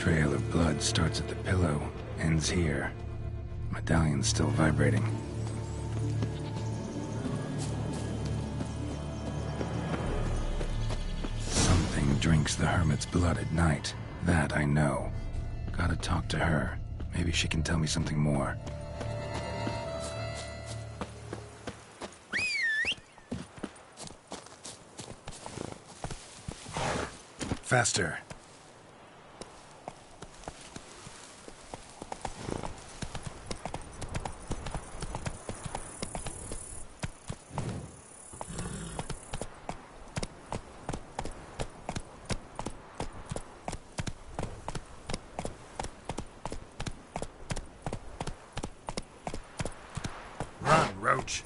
Trail of blood starts at the pillow, ends here. Medallion's still vibrating. Something drinks the hermit's blood at night. That I know. Gotta talk to her. Maybe she can tell me something more. Faster. Run, Roach.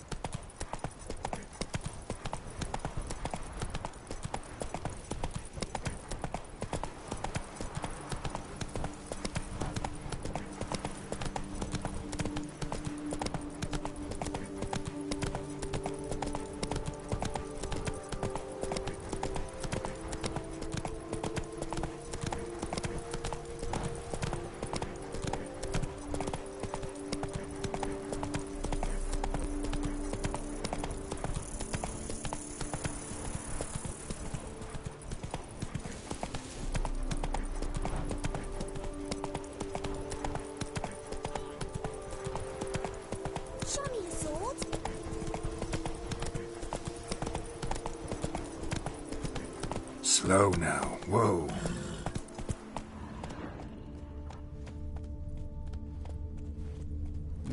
Slow now. Whoa.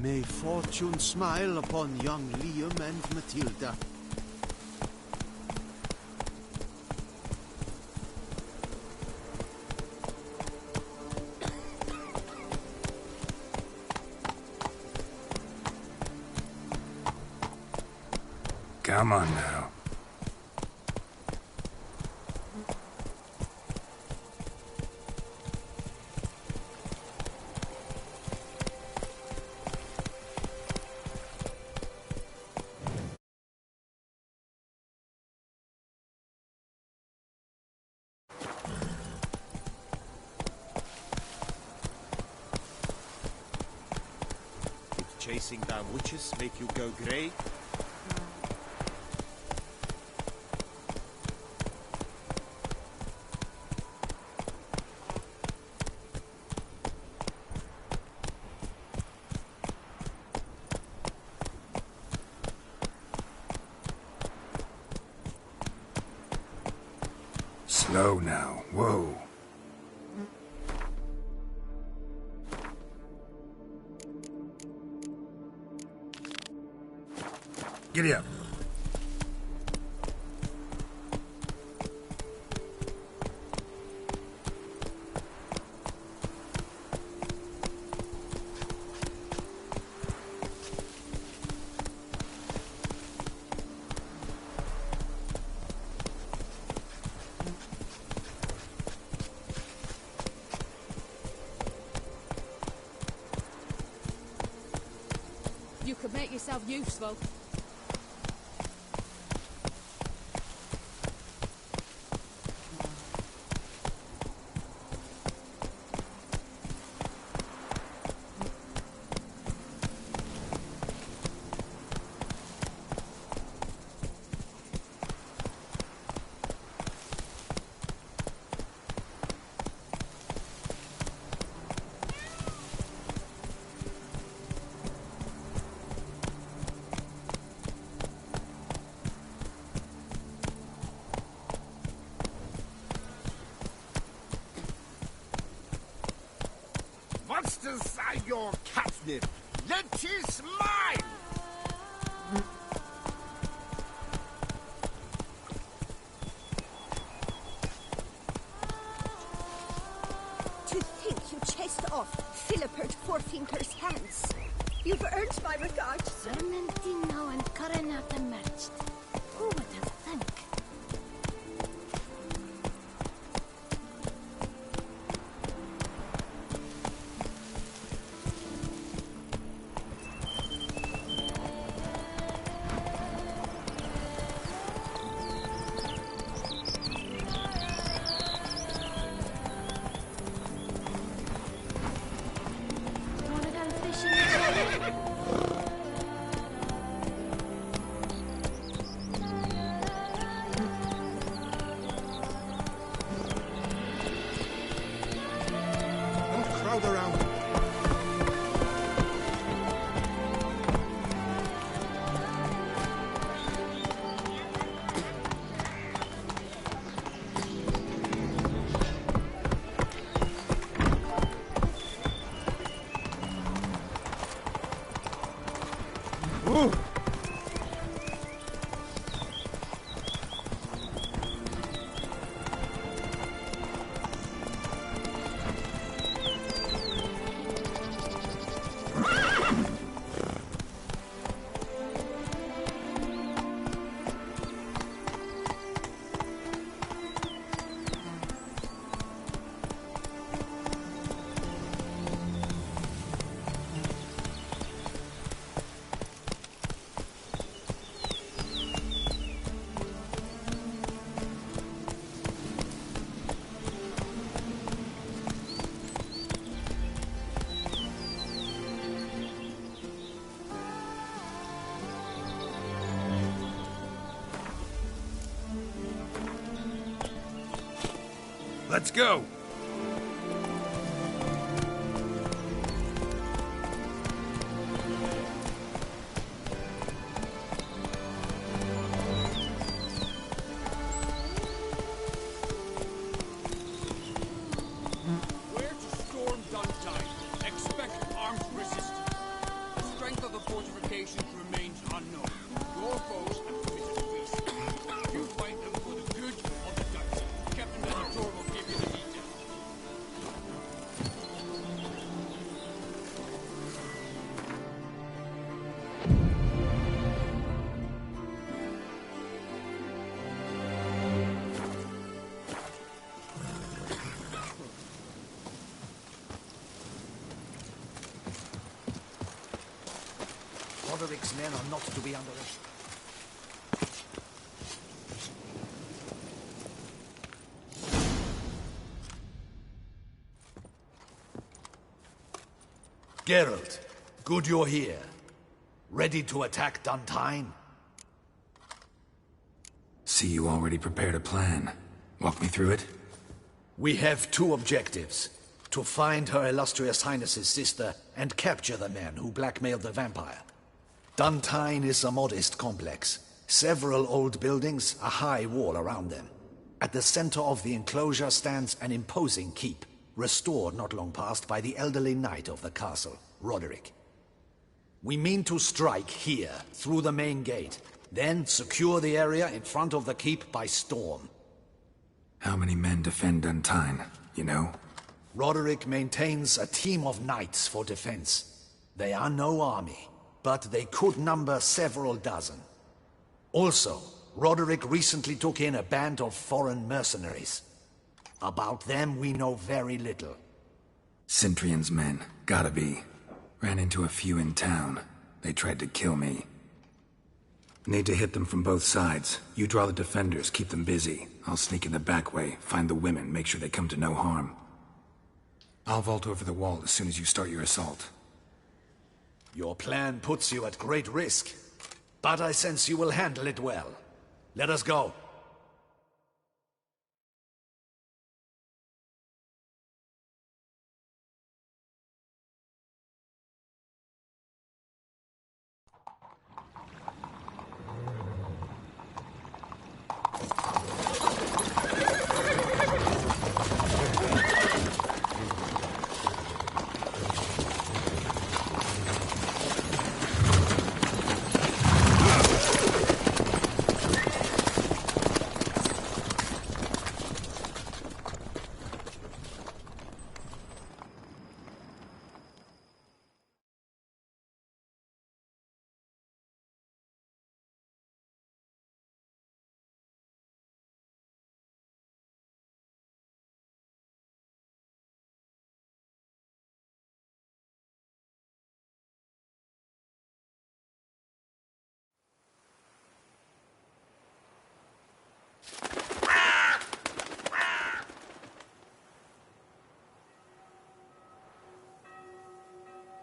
May fortune smile upon young Liam and Matilda. Come on now. Did chasing down witches make you go grey? Slow now. Whoa. Giddy up. You could make yourself useful. Monsters are your catnip. It is mine! To think you chased off Philippert Fourfinger's hands. You've earned my regard. Sermentino and Coronata merged. Who would have thunk? Let's go! Where to storm Duntine? Expect armed resistance. The strength of the fortifications remains unknown. Your foes have committed a waste. You fight them for the good of the Dutch. Captain Venator will give you the details. Roderick's men are not to be underestimated. Geralt, good you're here. Ready to attack Duntine? See, you already prepared a plan. Walk me through it? We have two objectives. To find Her Illustrious Highness's sister and capture the men who blackmailed the vampire. Duntine is a modest complex. Several old buildings, a high wall around them. At the center of the enclosure stands an imposing keep, restored not long past by the elderly knight of the castle, Roderick. We mean to strike here, through the main gate, then secure the area in front of the keep by storm. How many men defend Duntine, you know? Roderick maintains a team of knights for defense. They are no army, but they could number several dozen. Also, Roderick recently took in a band of foreign mercenaries. About them we know very little. Cintrian's men, gotta be. Ran into a few in town. They tried to kill me. Need to hit them from both sides. You draw the defenders, keep them busy. I'll sneak in the back way, find the women, make sure they come to no harm. I'll vault over the wall as soon as you start your assault. Your plan puts you at great risk, but I sense you will handle it well. Let us go.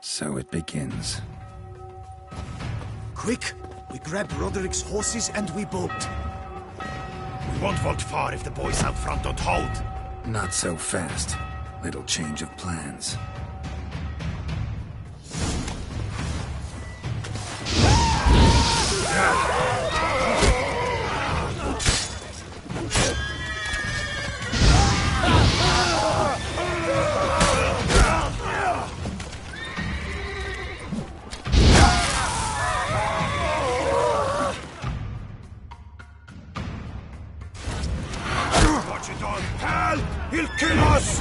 So it begins. Quick! We grab Roderick's horses and we bolt. We won't vault far if the boys out front don't hold. Not so fast. Little change of plans. Watch it on, pal! He'll kill us!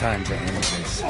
Time to end this.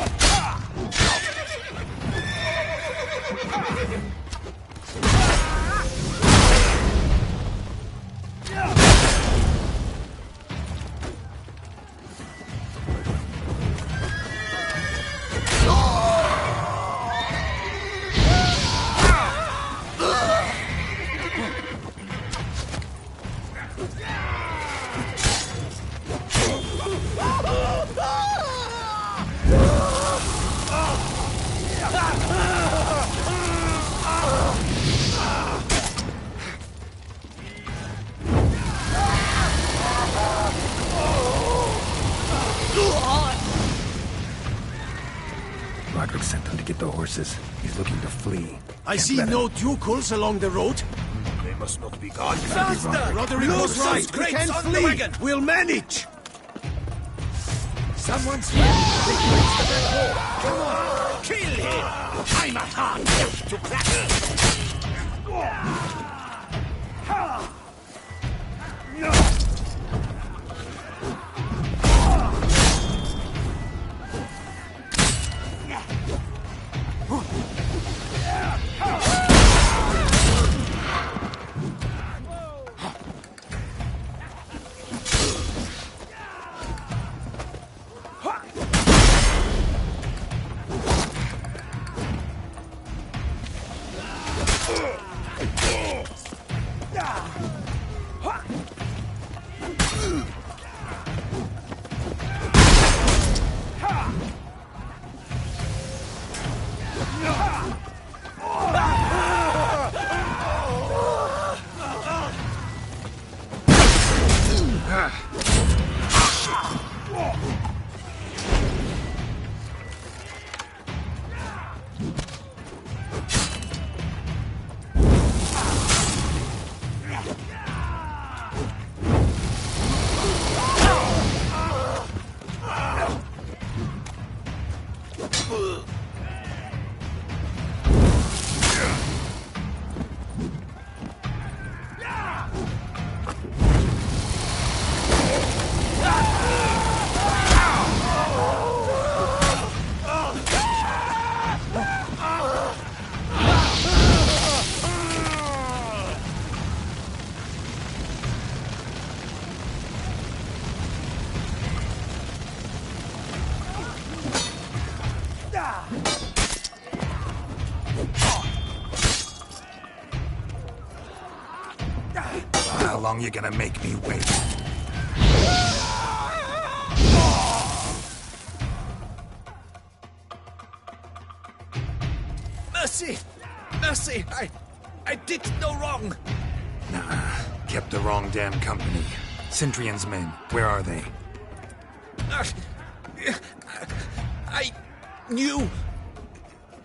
Roderick sent them to get the horses. He's looking to flee. I Can't see let him. no Ducals along the road. They must not be gone. Roderick was right. We can flee. We'll manage. Someone's here! They breached the back wall! Come on! Kill him! I'm a hard nut to crack! How long you gonna make me wait? Mercy! Mercy! I did no wrong! Nah, kept the wrong damn company. Centrion's men, where are they? I knew.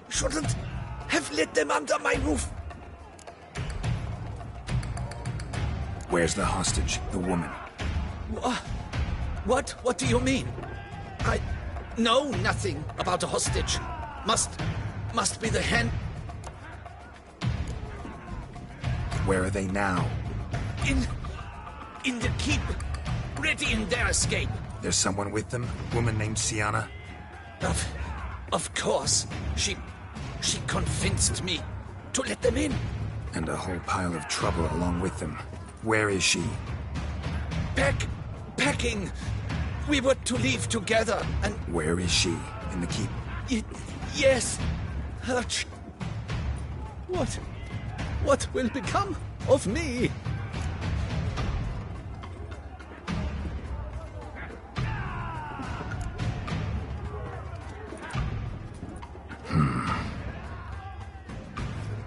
Shouldn't have let them under my roof. Where's the hostage, the woman? What? What do you mean? I know nothing about a hostage. Must be the hand. Where are they now? In the keep, ready in their escape. There's someone with them? Woman named Sienna? Of course. She convinced me to let them in. And a whole pile of trouble along with them. Where is she? Packing. We were to leave together, and Where is she? In the keep? yes, What will become of me?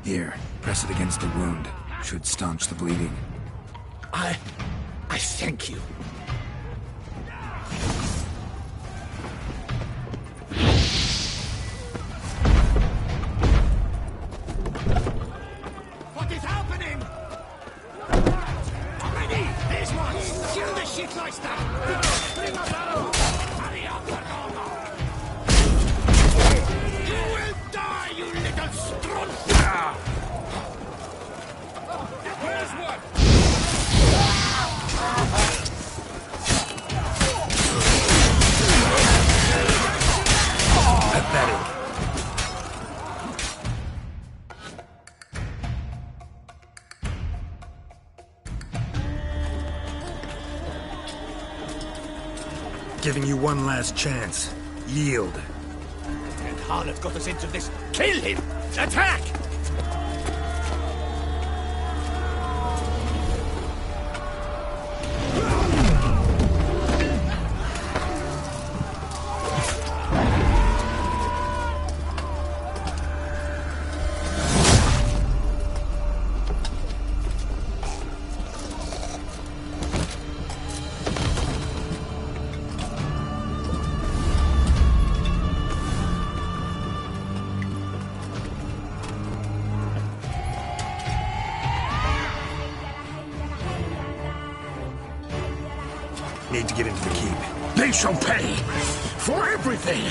Here, press it against the wound. Should staunch the bleeding. I thank you. What is happening? Already! These ones! Kill the shit like that! Bring us out! Hurry up, Fernando! You will die, you little strunt! Where's what? giving you one last chance. Yield. And Harlot got us into this. Kill him! Attack! Need to get into the keep. They shall pay for everything!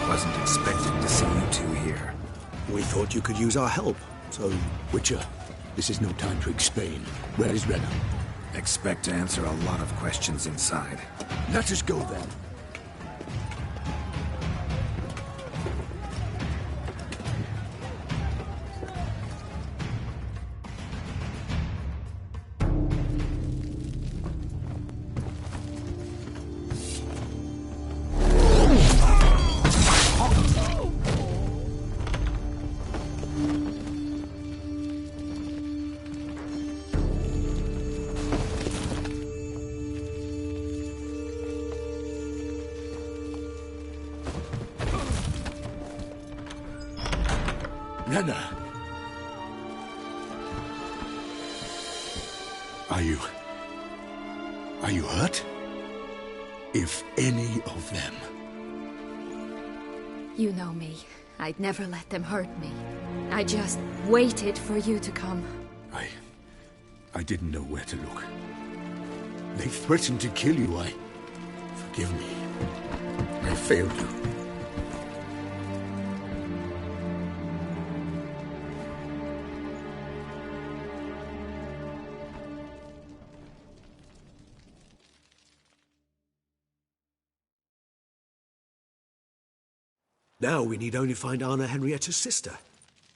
Wasn't expecting to see you two here. We thought you could use our help, so... Witcher, this is no time to explain. Where is Rena? Expect to answer a lot of questions inside. Let us go then. Rena! Are you hurt? If any of them... You know me. I'd never let them hurt me. I just waited for you to come. I didn't know where to look. They threatened to kill you. Forgive me. I failed you. Now we need only find Anna Henrietta's sister.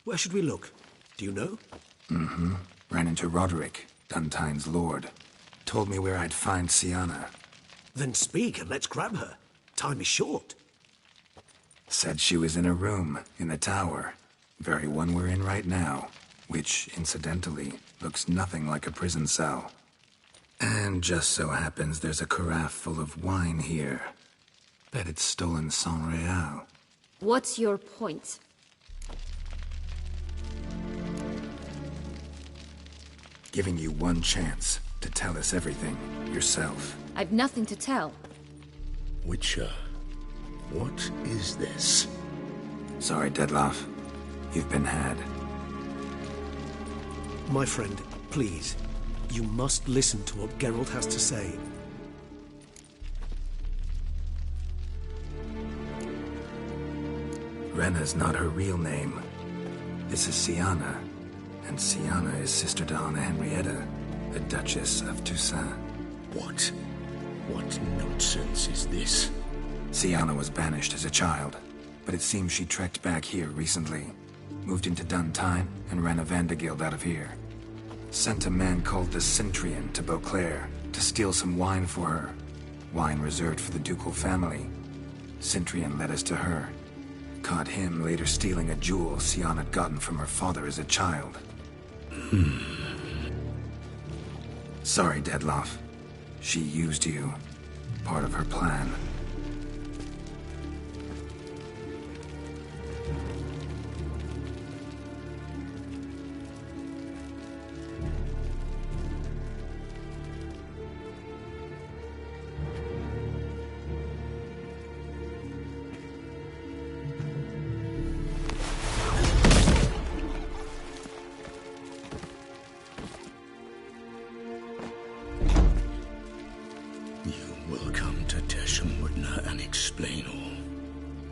Where should we look? Do you know? Ran into Roderick, Duntine's lord. Told me where I'd find Siana. Then speak and let's grab her. Time is short. Said she was in a room in the tower. Very one we're in right now. Which, incidentally, looks nothing like a prison cell. And just so happens there's a carafe full of wine here. Bet it's stolen San Real. What's your point? Giving you one chance to tell us everything yourself. I've nothing to tell. Witcher, what is this? Sorry, Dettlaff. You've been had. My friend, please. You must listen to what Geralt has to say. Rena's not her real name. This is Siana. And Siana is sister to Anna Henrietta, the Duchess of Toussaint. What? What nonsense is this? Siana was banished as a child, but it seems she trekked back here recently. Moved into Duntine and ran a Vandergild out of here. Sent a man called the Centrian to Beauclair to steal some wine for her. Wine reserved for the ducal family. Centrian led us to her. Caught him later stealing a jewel Siana had gotten from her father as a child. Sorry, Dettlaff. She used you. Part of her plan.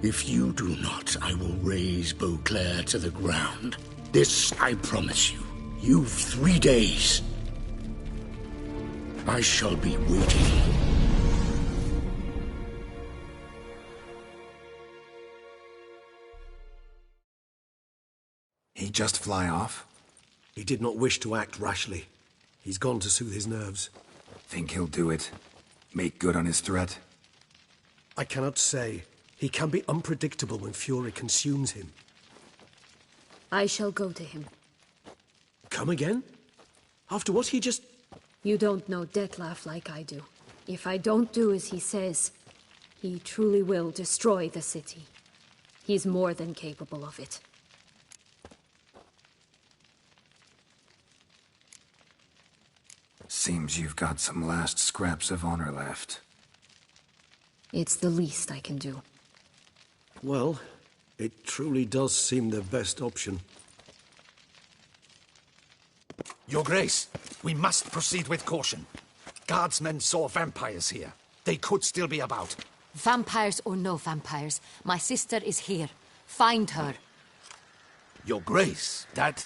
If you do not, I will raise Beauclair to the ground. This I promise you. You've 3 days. I shall be waiting. He just fly off? He did not wish to act rashly. He's gone to soothe his nerves. Think he'll do it? Make good on his threat? I cannot say. He can be unpredictable when fury consumes him. I shall go to him. Come again? After what he just... You don't know Dettlaff like I do. If I don't do as he says, he truly will destroy the city. He's more than capable of it. Seems you've got some last scraps of honor left. It's the least I can do. Well, it truly does seem the best option. Your Grace, we must proceed with caution. Guardsmen saw vampires here. They could still be about. Vampires or no vampires, my sister is here. Find her. Your Grace, that...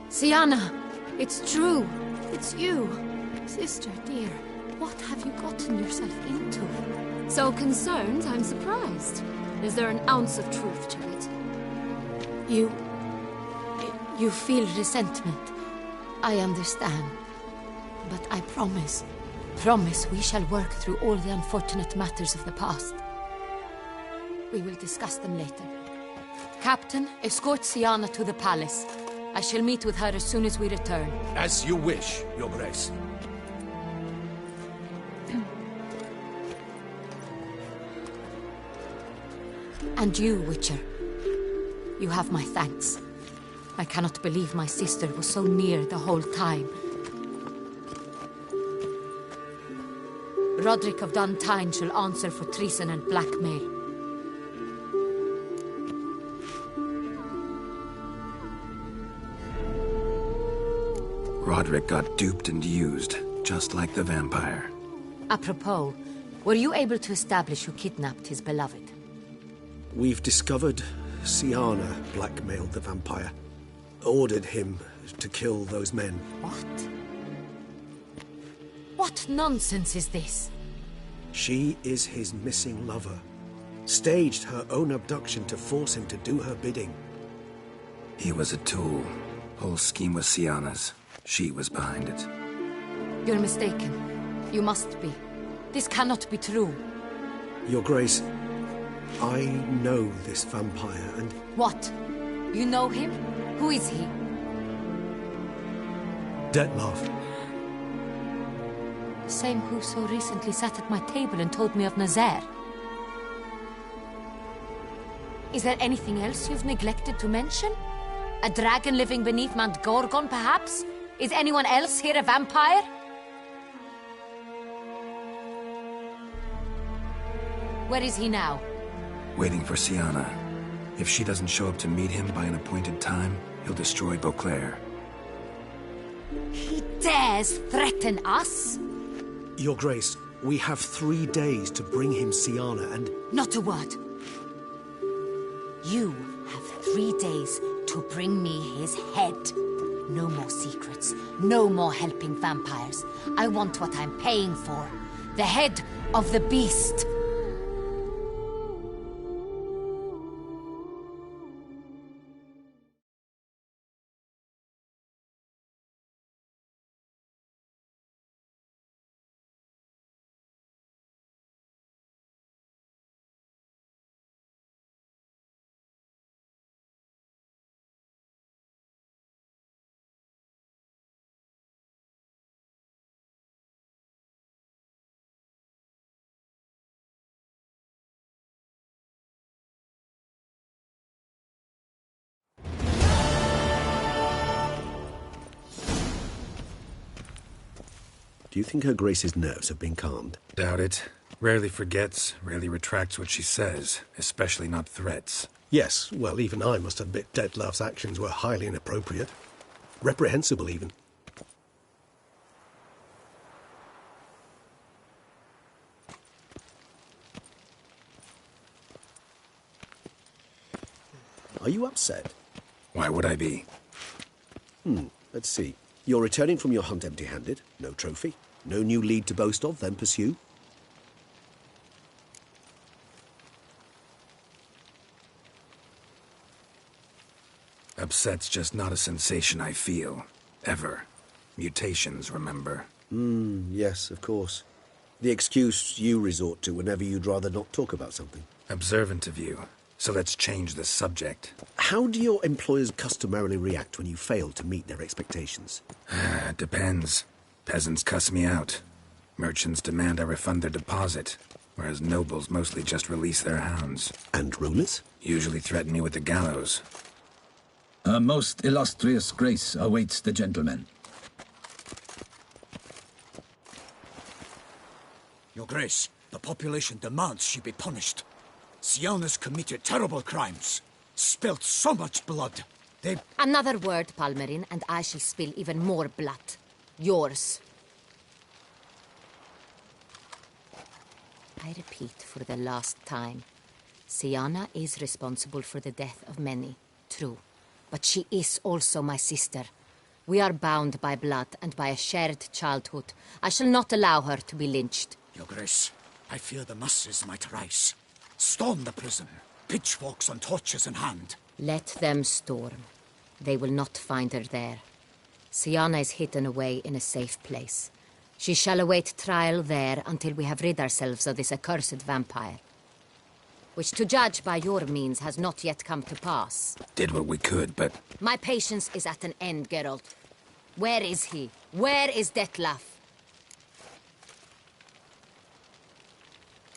Siana, it's true. It's you. Sister, dear, what have you gotten yourself into? So concerned, I'm surprised. Is there an ounce of truth to it? You feel resentment. I understand. But I promise we shall work through all the unfortunate matters of the past. We will discuss them later. Captain, escort Siana to the palace. I shall meet with her as soon as we return. As you wish, Your Grace. And you, Witcher. You have my thanks. I cannot believe my sister was so near the whole time. Roderick of Duntine shall answer for treason and blackmail. Roderick got duped and used, just like the vampire. Apropos, were you able to establish who kidnapped his beloved? We've discovered Siana blackmailed the vampire. Ordered him to kill those men. What? What nonsense is this? She is his missing lover. Staged her own abduction to force him to do her bidding. He was a tool. Whole scheme was Siana's. She was behind it. You're mistaken. You must be. This cannot be true. Your Grace, I know this vampire and... What? You know him? Who is he? Dettlaff. The same who so recently sat at my table and told me of Nazaire. Is there anything else you've neglected to mention? A dragon living beneath Mount Gorgon, perhaps? Is anyone else here a vampire? Where is he now? Waiting for Siana. If she doesn't show up to meet him by an appointed time, he'll destroy Beauclair. He dares threaten us? Your Grace, we have 3 days to bring him Siana and... Not a word. You have 3 days to bring me his head. No more secrets. No more helping vampires. I want what I'm paying for. The head of the beast. Do you think Her Grace's nerves have been calmed? Doubt it. Rarely forgets, rarely retracts what she says, especially not threats. Yes, well, even I must admit Dettlaff's actions were highly inappropriate. Reprehensible, even. Are you upset? Why would I be? Let's see. You're returning from your hunt empty-handed. No trophy. No new lead to boast of, then pursue. Upset's just not a sensation I feel. Ever. Mutations, remember? Yes, of course. The excuse you resort to whenever you'd rather not talk about something. Observant of you. So let's change the subject. How do your employers customarily react when you fail to meet their expectations? Depends. Peasants cuss me out. Merchants demand I refund their deposit, whereas nobles mostly just release their hounds. And rulers? Usually threaten me with the gallows. Her most illustrious grace awaits the gentleman. Your Grace, the population demands she be punished. Siana's committed terrible crimes. Spilt so much blood. Another word, Palmerin, and I shall spill even more blood. Yours. I repeat for the last time. Siana is responsible for the death of many, true. But she is also my sister. We are bound by blood and by a shared childhood. I shall not allow her to be lynched. Your Grace, I fear the masses might rise. Storm the prison, pitchforks and torches in hand. Let them storm. They will not find her there. Siana is hidden away in a safe place. She shall await trial there until we have rid ourselves of this accursed vampire. Which, to judge by your means, has not yet come to pass. Did what we could, but... My patience is at an end, Geralt. Where is he? Where is Dettlaff?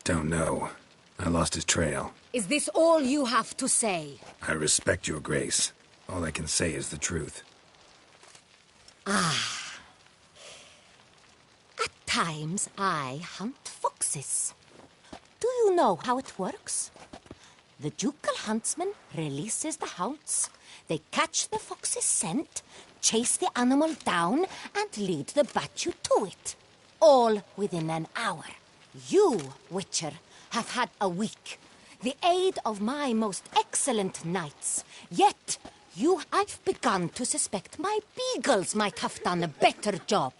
Don't know. I lost his trail. Is this all you have to say? I respect your grace. All I can say is the truth. At times, I hunt foxes. Do you know how it works? The ducal huntsman releases the hounds. They catch the fox's scent, chase the animal down, and lead the battue to it. All within an hour. You, Witcher, have had a week. the aid of my most excellent knights. Yet, I've begun to suspect my beagles might have done a better job.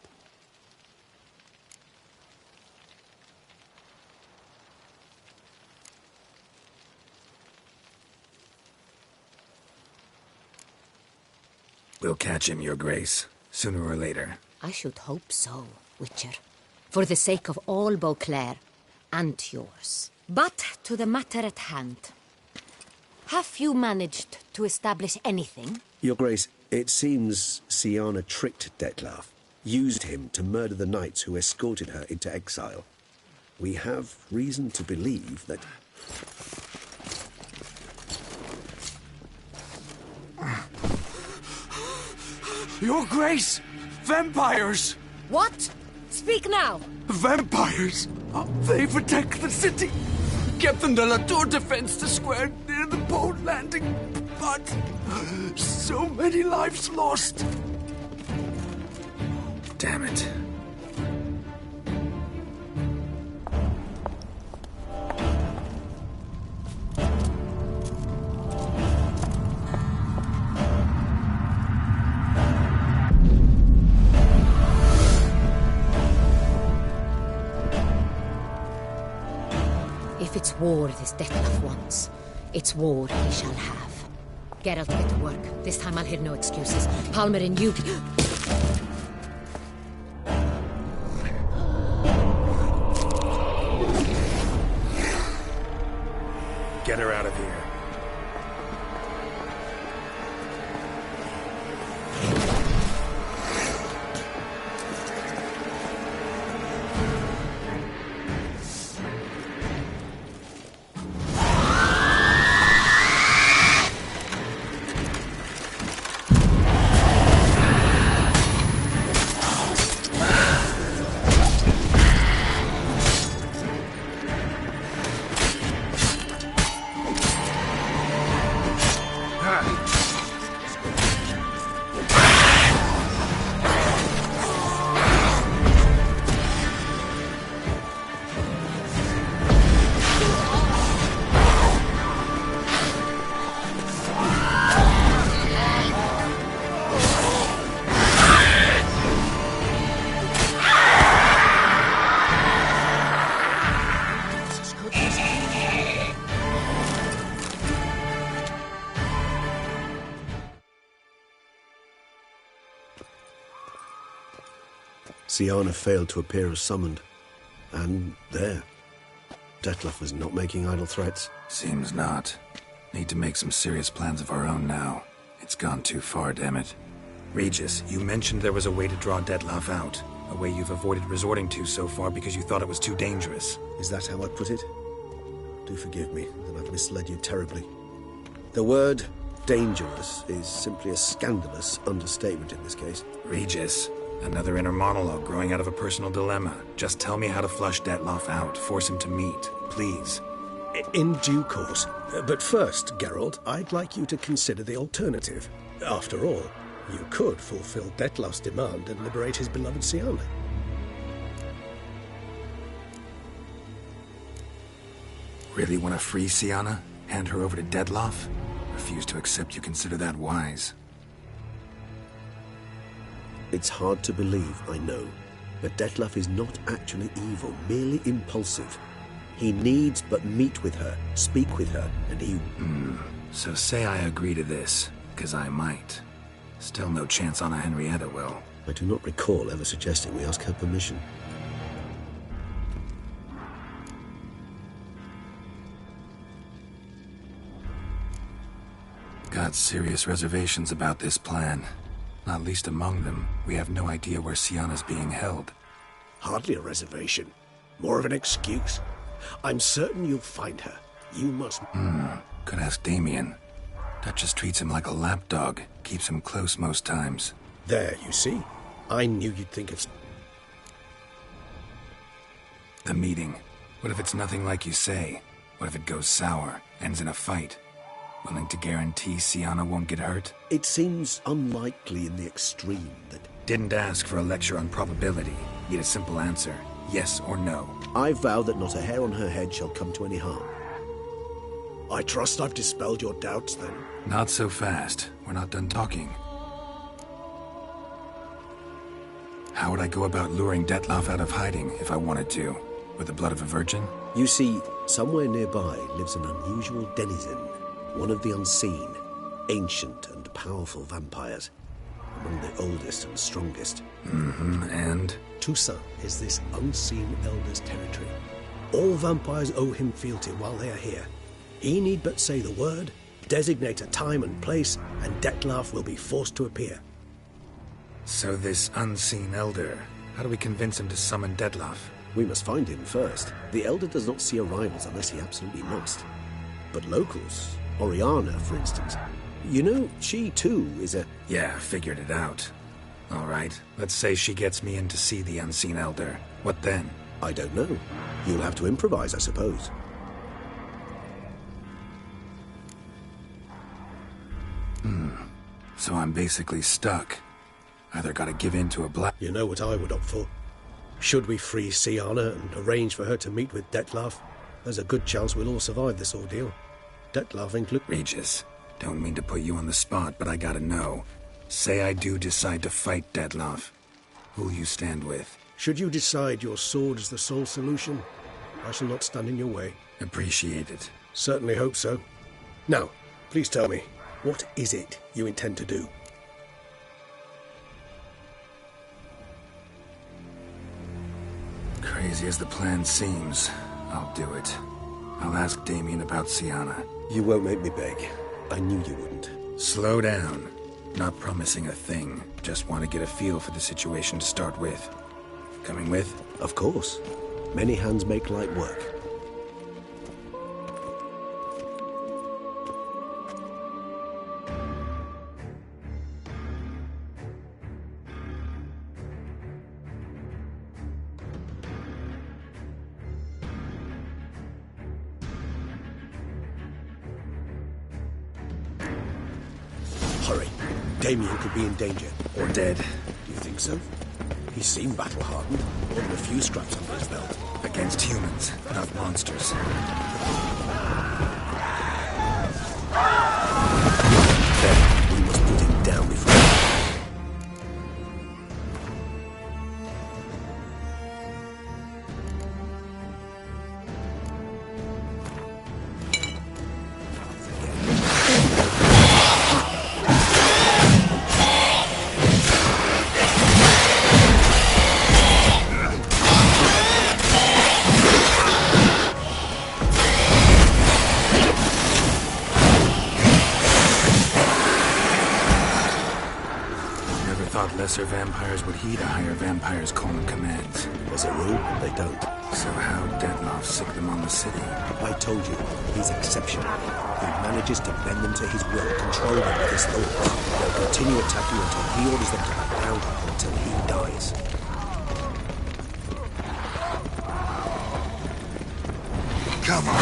We'll catch him, Your Grace, sooner or later. I should hope so, Witcher. For the sake of all Beauclair and yours. But to the matter at hand. Have you managed to establish anything? Your Grace, it seems Syanna tricked Dettlaff, used him to murder the knights who escorted her into exile. We have reason to believe that... Your Grace! Vampires! What? Speak now! Vampires! They protect the city! Captain de la Tour defends the square near the boat landing, but so many lives lost. Damn it. If it's war this Dettlaff wants, it's war he shall have. Geralt, get to work. This time I'll hear no excuses. Palmer and you... Get her out of here. Syanna failed to appear as summoned. And there. Dettlaff was not making idle threats. Seems not. Need to make some serious plans of our own now. It's gone too far, damn it. Regis, you mentioned there was a way to draw Dettlaff out. A way you've avoided resorting to so far because you thought it was too dangerous. Is that how I put it? Do forgive me that I've misled you terribly. The word dangerous is simply a scandalous understatement in this case. Regis, another inner monologue growing out of a personal dilemma. Just tell me how to flush Dettlaff out. Force him to meet, please. In due course. But first, Geralt, I'd like you to consider the alternative. After all, you could fulfill Dettlaff's demand and liberate his beloved Syanna. Really want to free Syanna? Hand her over to Dettlaff? Refuse to accept you consider that wise. It's hard to believe, I know, but Dettlaff is not actually evil, merely impulsive. He needs but meet with her, speak with her, and he... So say I agree to this, because I might. Still no chance Anna Henrietta will. I do not recall ever suggesting we ask her permission. Got serious reservations about this plan. Not least among them, we have no idea where Syanna's being held. Hardly a reservation. More of an excuse. I'm certain you'll find her. You must... Could ask Damien. Duchess treats him like a lapdog. Keeps him close most times. There, you see? I knew you'd think of... The meeting. What if it's nothing like you say? What if it goes sour? Ends in a fight? Willing to guarantee Syanna won't get hurt? It seems unlikely in the extreme that... Didn't ask for a lecture on probability. Need a simple answer. Yes or no. I vow that not a hair on her head shall come to any harm. I trust I've dispelled your doubts, then. Not so fast. We're not done talking. How would I go about luring Detloff out of hiding if I wanted to? With the blood of a virgin? You see, somewhere nearby lives an unusual denizen, one of the unseen, ancient and powerful vampires, among the oldest and strongest. And? Toussaint is this unseen elder's territory. All vampires owe him fealty while they are here. He need but say the word, designate a time and place, and Detloff will be forced to appear. So this unseen elder, how do we convince him to summon Detloff? We must find him first. The elder does not see arrivals unless he absolutely must. But locals, Oriana, for instance, you know, she too is a... Yeah, figured it out. All right, let's say she gets me in to see the unseen elder. What then? I don't know. You'll have to improvise, I suppose. So I'm basically stuck. Either gotta give in to a black... You know what I would opt for. Should we free Sienna and arrange for her to meet with Detloff, there's a good chance we'll all survive this ordeal. Detloff include... Regis, don't mean to put you on the spot, but I gotta know. Say I do decide to fight Detloff. Who'll you stand with? Should you decide your sword is the sole solution, I shall not stand in your way. Appreciate it. Certainly hope so. Now, please tell me, what is it you intend to do? Crazy as the plan seems, I'll do it. I'll ask Damien about Sienna. You won't make me beg. I knew you wouldn't. Slow down. Not promising a thing. Just want to get a feel for the situation to start with. Coming with? Of course. Many hands make light work. Hurry. Damien could be in danger. Or dead. You think so? He seemed battle-hardened. More than a few scraps under his belt. Against humans, not monsters. Then we must put him down before... Lesser vampires would heed a higher vampire's calling commands. As a rule, they don't. So how Detloff sick them on the city? I told you, he's exceptional. He manages to bend them to his will, control them with his thoughts. They'll continue attacking until he orders them to back down, until he dies. Come on!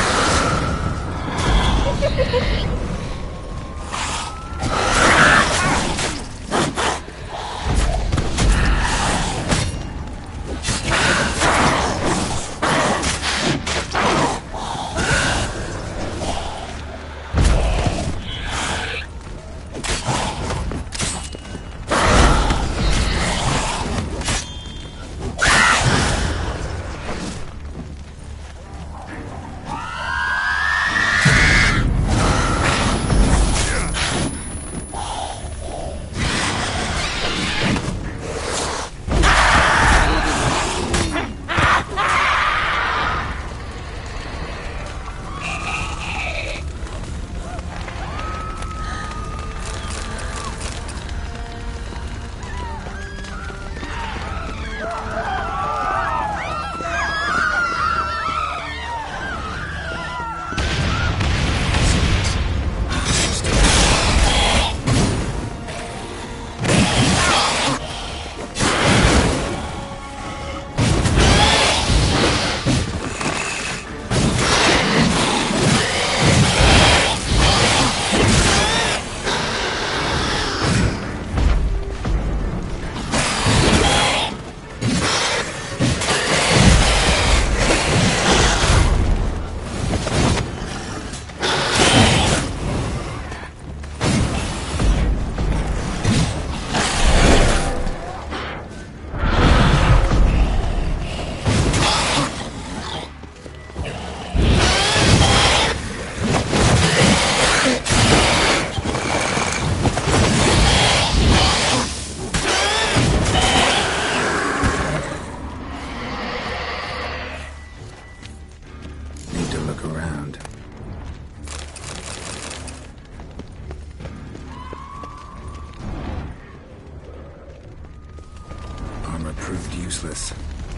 useless.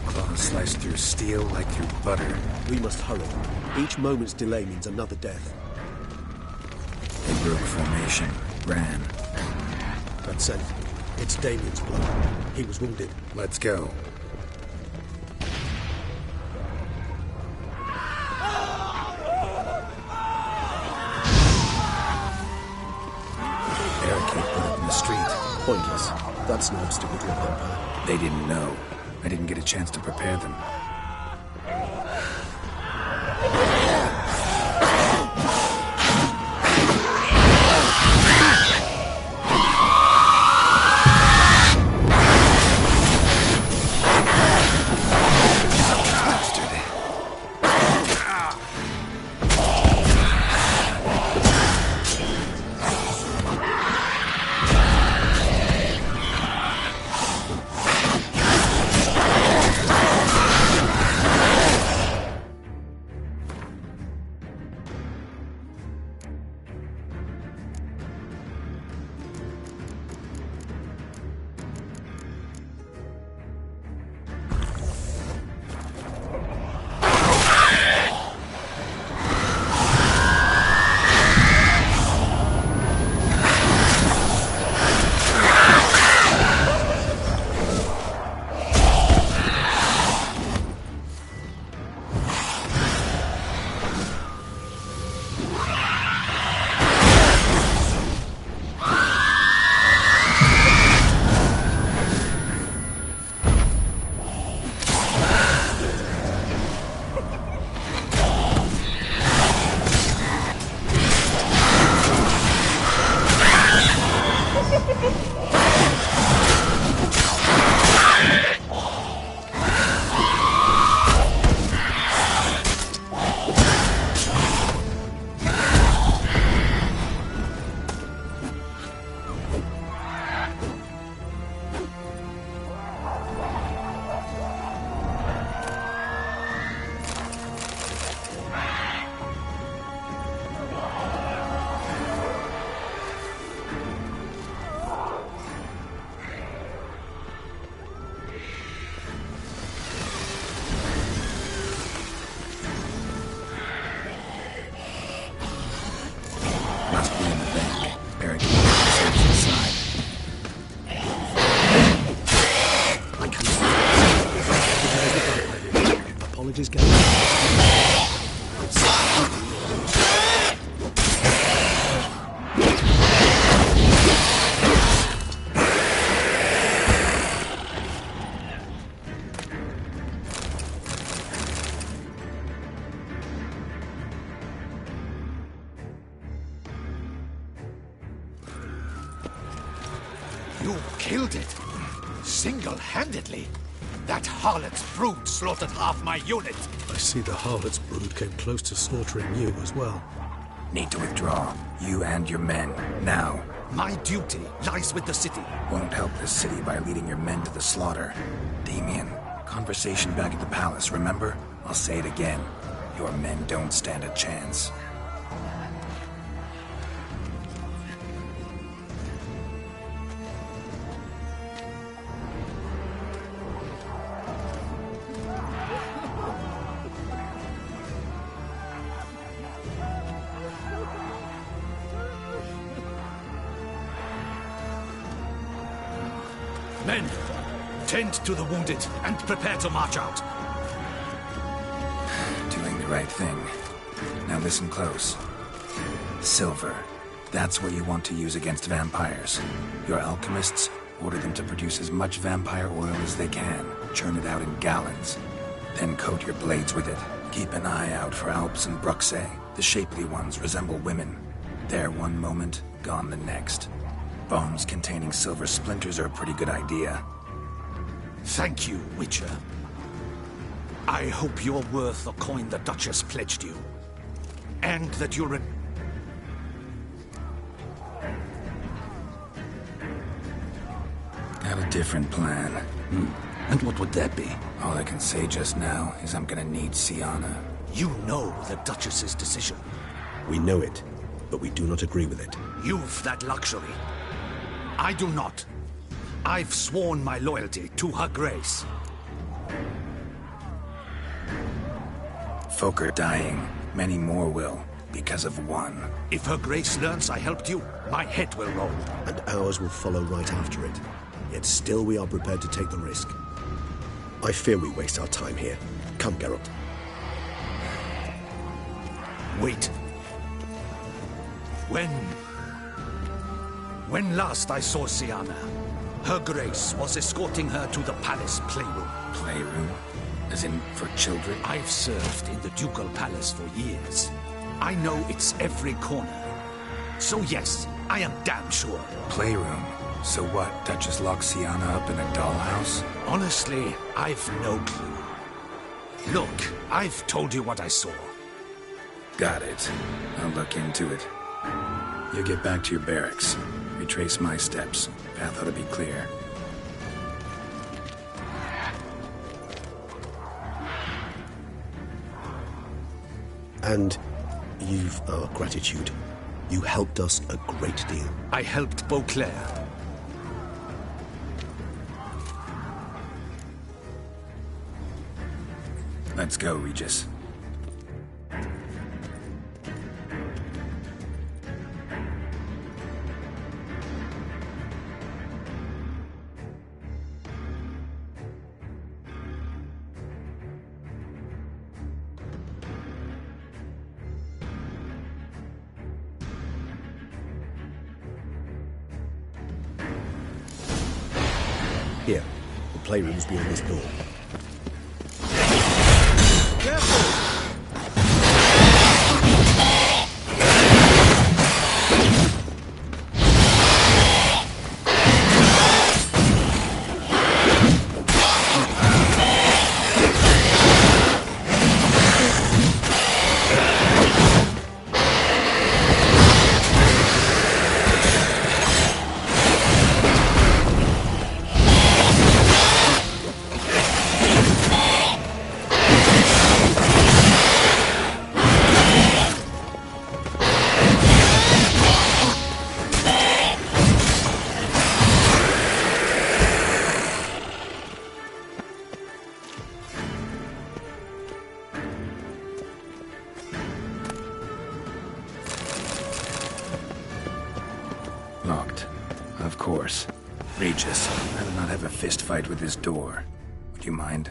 Claws slice through steel like through butter. We must hurry. Each moment's delay means another death. They broke formation, ran. That's it. It's Damien's blood. He was wounded. Let's go. Barricade put up in the street. Pointless. That's no obstacle to a vampire. They didn't know. I didn't get a chance to prepare them. Apologies, Gary. You killed it? Single-handedly? That harlot's brood slaughtered half my unit. I see the harlot's brood came close to slaughtering you as well. Need to withdraw. You and your men. Now. My duty lies with the city. Won't help the city by leading your men to the slaughter. Damien, conversation back at the palace, remember? I'll say it again. Your men don't stand a chance. Men, tend to the wounded and prepare to march out. Doing the right thing. Now listen close. Silver. That's what you want to use against vampires. Your alchemists order them to produce as much vampire oil as they can. Churn it out in gallons. Then coat your blades with it. Keep an eye out for Alps and Bruxae. The shapely ones resemble women. There one moment, gone the next. Bombs containing silver splinters are a pretty good idea. Thank you, Witcher. I hope you're worth the coin the Duchess pledged you. And that you'll Got a different plan. And what would that be? All I can say just now is I'm gonna need Sienna. You know the Duchess's decision. We know it, but we do not agree with it. You've that luxury. I do not. I've sworn my loyalty to Her Grace. Folk are dying. Many more will, because of one. If Her Grace learns I helped you, my head will roll. And ours will follow right after it. Yet still we are prepared to take the risk. I fear we waste our time here. Come, Geralt. Wait. When last I saw Syanna, Her Grace was escorting her to the palace playroom. Playroom? As in, for children? I've served in the ducal palace for years. I know its every corner. So yes, I am damn sure. Playroom? So what, Duchess locks Syanna up in a dollhouse? Honestly, I've no clue. Look, I've told you what I saw. Got it. I'll look into it. You get back to your barracks. Retrace my steps. Path ought to be clear. And you've our gratitude. You helped us a great deal. I helped Beauclair. Let's go, Regis. Here, the playroom's beyond this door. Locked. Of course. Regis, I do not have a fist fight with this door. Would you mind?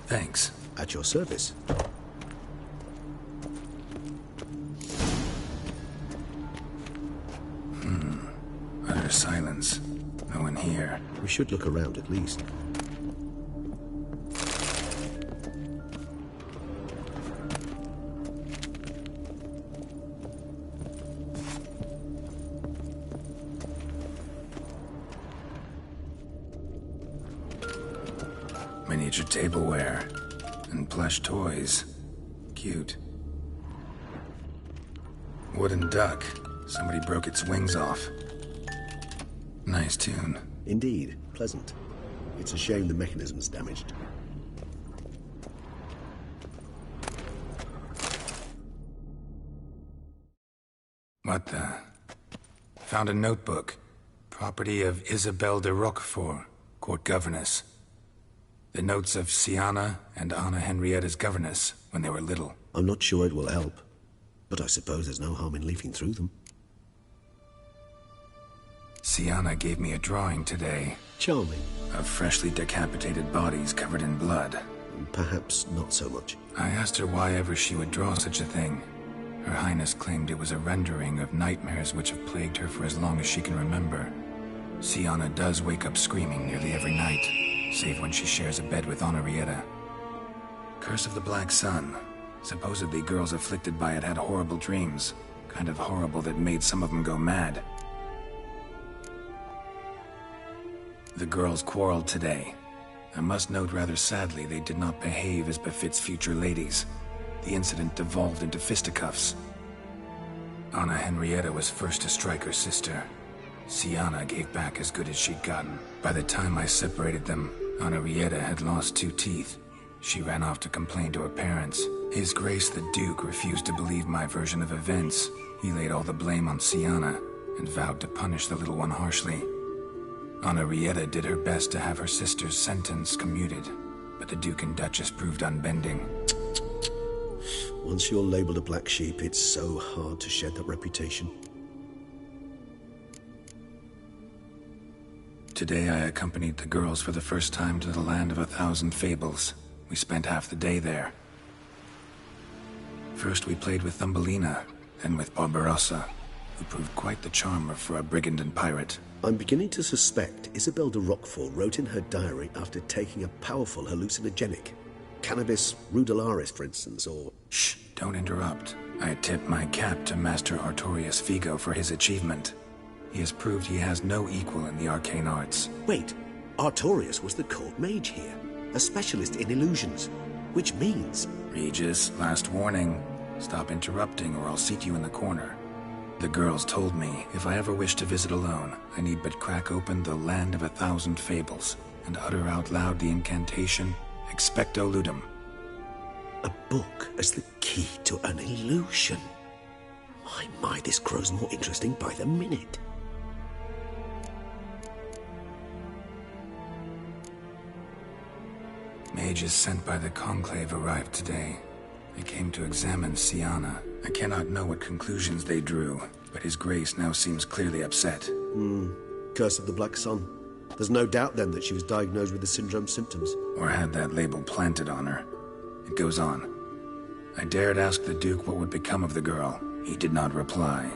Thanks. At your service. Utter silence. No one here. We should look around at least. Miniature tableware. And plush toys. Cute. Wooden duck. Somebody broke its wings off. Nice tune. Indeed, pleasant. It's a shame the mechanism's damaged. What the? Found a notebook. Property of Isabelle de Roquefort, court governess. The notes of Syanna and Anna Henrietta's governess when they were little. I'm not sure it will help, but I suppose there's no harm in leafing through them. Syanna gave me a drawing today. Charming. Of freshly decapitated bodies covered in blood. Perhaps not so much. I asked her why ever she would draw such a thing. Her Highness claimed it was a rendering of nightmares which have plagued her for as long as she can remember. Syanna does wake up screaming nearly every night, save when she shares a bed with Henrietta. Curse of the Black Sun. Supposedly girls afflicted by it had horrible dreams. Kind of horrible that made some of them go mad. The girls quarreled today. I must note rather sadly they did not behave as befits future ladies. The incident devolved into fisticuffs. Anna Henrietta was first to strike her sister. Syanna gave back as good as she'd gotten. By the time I separated them, Henrietta had lost 2 teeth. She ran off to complain to her parents. His Grace the Duke refused to believe my version of events. He laid all the blame on Siana and vowed to punish the little one harshly. Henrietta did her best to have her sister's sentence commuted, but the Duke and Duchess proved unbending. Once you're labeled a black sheep, it's so hard to shed that reputation. Today I accompanied the girls for the first time to the Land of 1,000 Fables. We spent half the day there. First we played with Thumbelina, then with Barbarossa, who proved quite the charmer for a brigand and pirate. I'm beginning to suspect Isabel de Roquefort wrote in her diary after taking a powerful hallucinogenic. Cannabis rudelaris, for instance, or... Shh, don't interrupt. I tip my cap to Master Artorius Figo for his achievement. He has proved he has no equal in the arcane arts. Wait, Artorius was the court mage here, a specialist in illusions, which means... Regis, last warning. Stop interrupting or I'll seat you in the corner. The girls told me if I ever wish to visit alone, I need but crack open the Land of 1,000 Fables and utter out loud the incantation, Expecto Ludum. A book as the key to an illusion. My, this grows more interesting by the minute. Mages sent by the Conclave arrived today. They came to examine Siana. I cannot know what conclusions they drew, but His Grace now seems clearly upset. Curse of the Black Sun. There's no doubt then that she was diagnosed with the syndrome symptoms. Or had that label planted on her. It goes on. I dared ask the Duke what would become of the girl. He did not reply.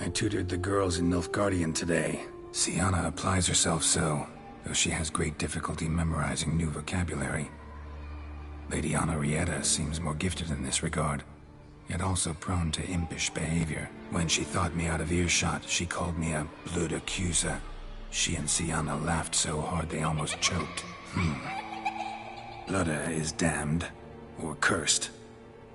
I tutored the girls in Nilfgaardian today. Siana applies herself so, though she has great difficulty memorizing new vocabulary. Lady Henrietta seems more gifted in this regard, yet also prone to impish behavior. When she thought me out of earshot, she called me a blood accuser. She and Siana laughed so hard they almost choked. Blooda is damned, or cursed.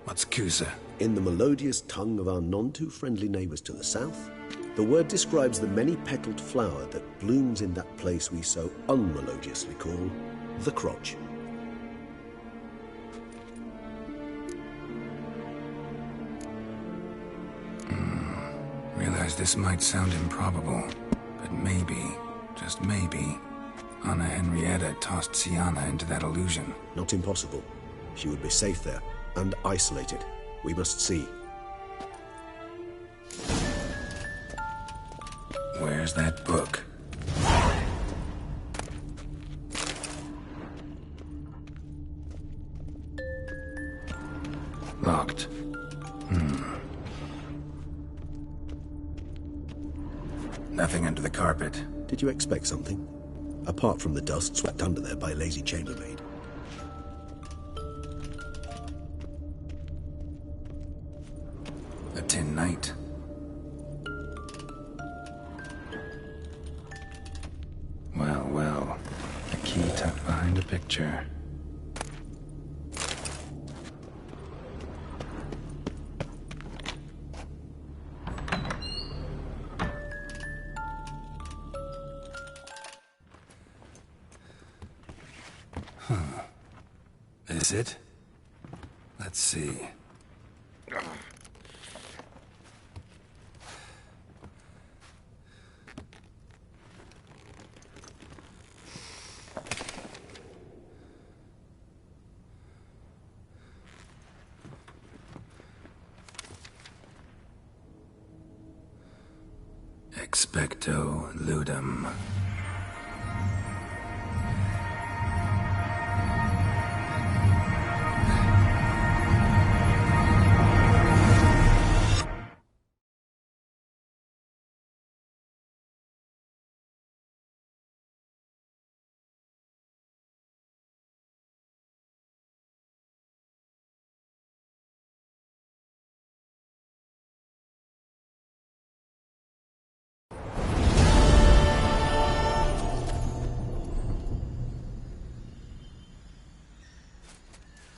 What's Cusa? In the melodious tongue of our none-too-friendly neighbors to the south, the word describes the many-petaled flower that blooms in that place we so unmelodiously call the crotch. Realize this might sound improbable, but maybe, just maybe, Anna Henrietta tossed Siana into that illusion. Not impossible. She would be safe there, and isolated. We must see. Where's that book? Locked. Nothing under the carpet. Did you expect something? Apart from the dust swept under there by a lazy chambermaid. A tin knight. Well, well. A key tucked behind a picture. Is it? Let's see. Expecto Ludum.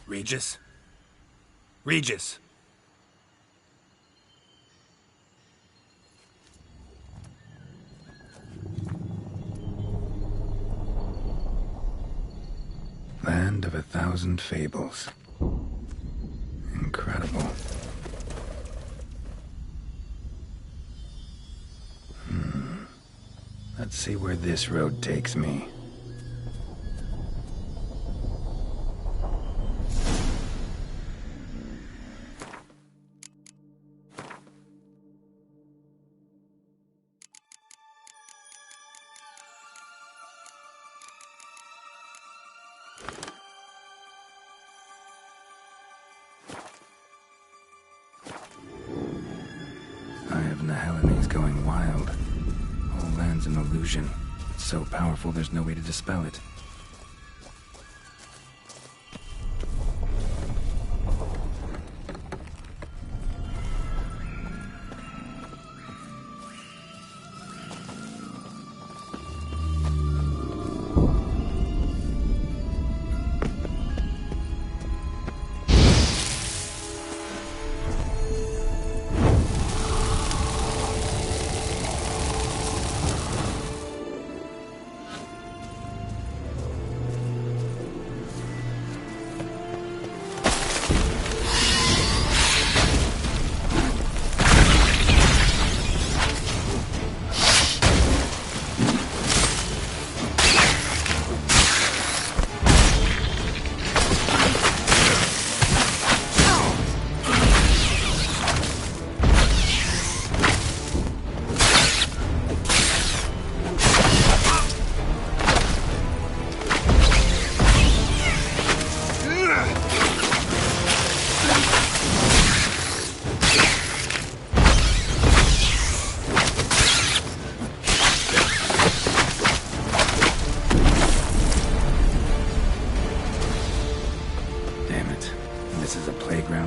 Regis? Regis! Land of 1,000 Fables. terrible. Let's see where this road takes me. Eye of Nehelene is going wild. Whole land's an illusion. It's so powerful there's no way to dispel it.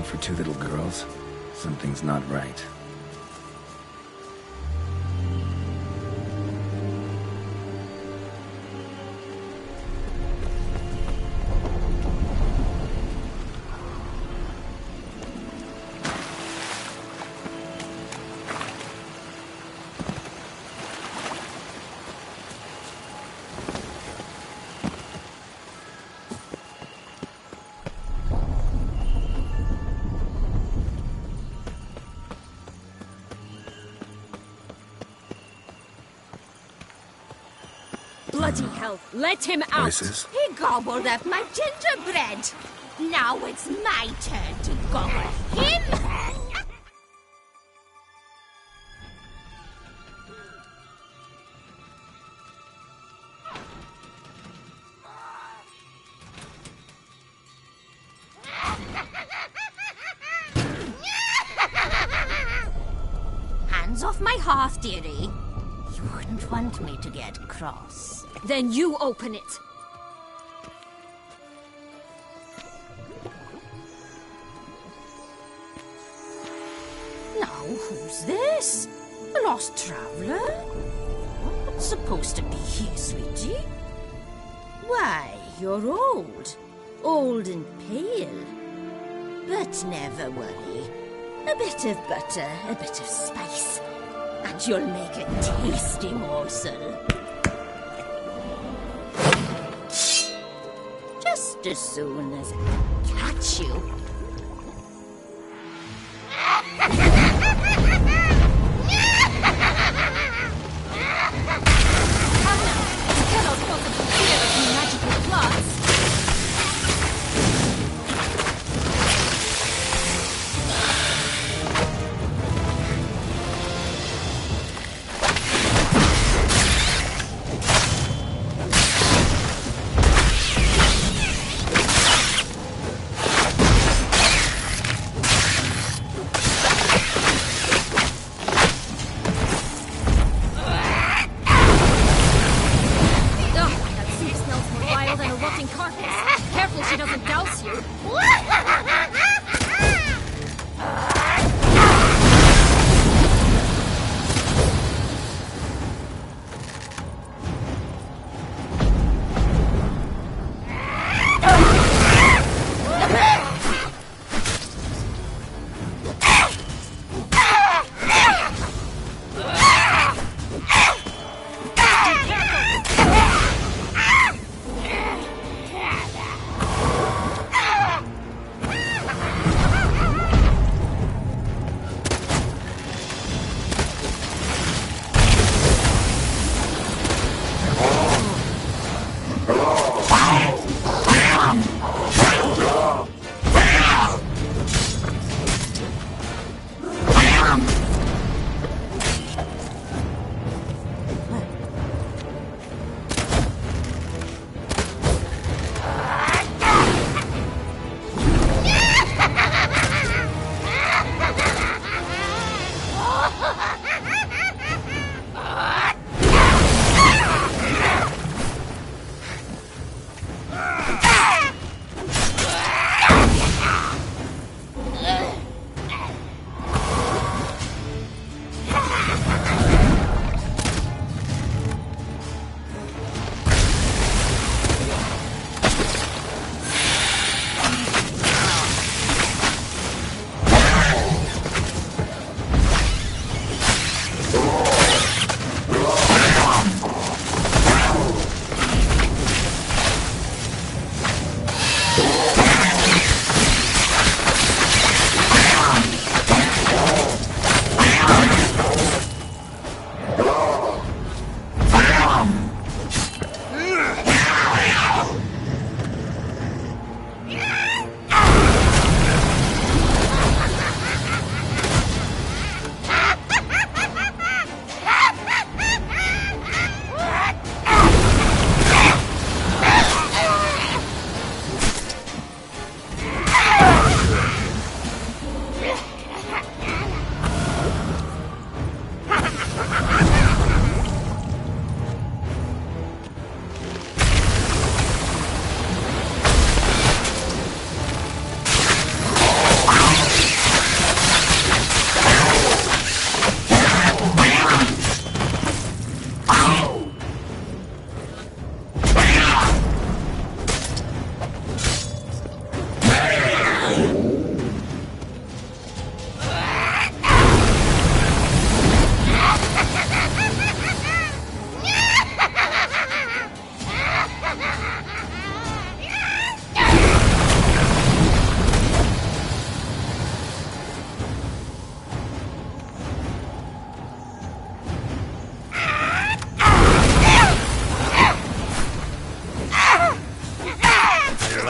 For two little girls? Something's not right. Bloody hell! Let him out! Voices? He gobbled up my gingerbread. Now it's my turn to gobble him. Hands off my hearth, dearie. You wouldn't want me to get cross. Then you open it. Now, who's this? A lost traveler? Not supposed to be here, sweetie. Why, you're old. Old and pale. But never worry. A bit of butter, a bit of spice, and you'll make a tasty morsel. Just as soon as I catch you.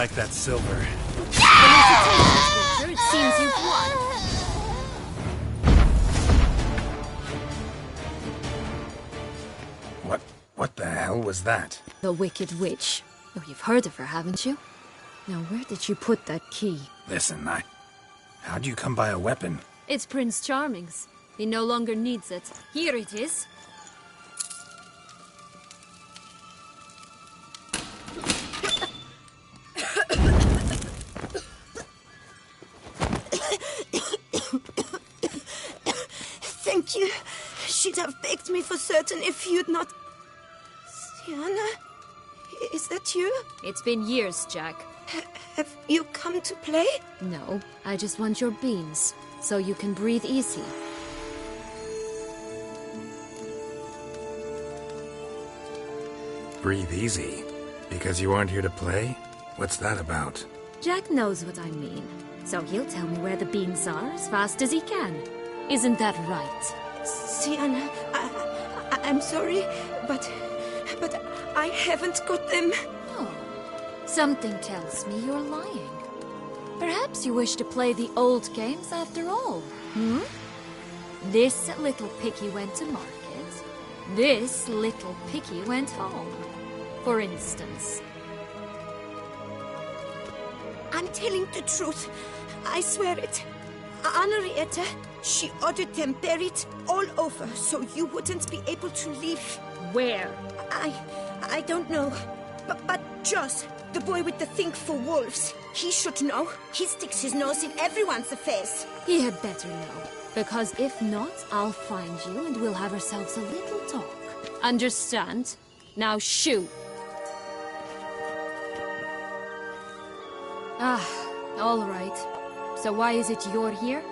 like that silver. It seems you've won. What the hell was that? The Wicked Witch. Oh, you've heard of her, haven't you? Now, where did you put that key? Listen, how'd you come by a weapon? It's Prince Charming's. He no longer needs it. Here it is. Thank you. She'd have begged me for certain if you'd not... Sienna? Is that you? It's been years, Jack. Have you come to play? No, I just want your beans, so you can breathe easy. Breathe easy? Because you aren't here to play? What's that about? Jack knows what I mean, so he'll tell me where the beans are as fast as he can. Isn't that right? Sienna, I'm sorry, but I haven't got them. Oh, something tells me you're lying. Perhaps you wish to play the old games after all, hmm? This little piggy went to market. This little piggy went home, for instance. I'm telling the truth. I swear it. Henrietta, she ordered them buried all over so you wouldn't be able to leave. Where? I don't know. But Joss, the boy with the thing for wolves, he should know. He sticks his nose in everyone's affairs. He had better know. Because if not, I'll find you and we'll have ourselves a little talk. Understand? Now shoot. All right. So why is it you're here?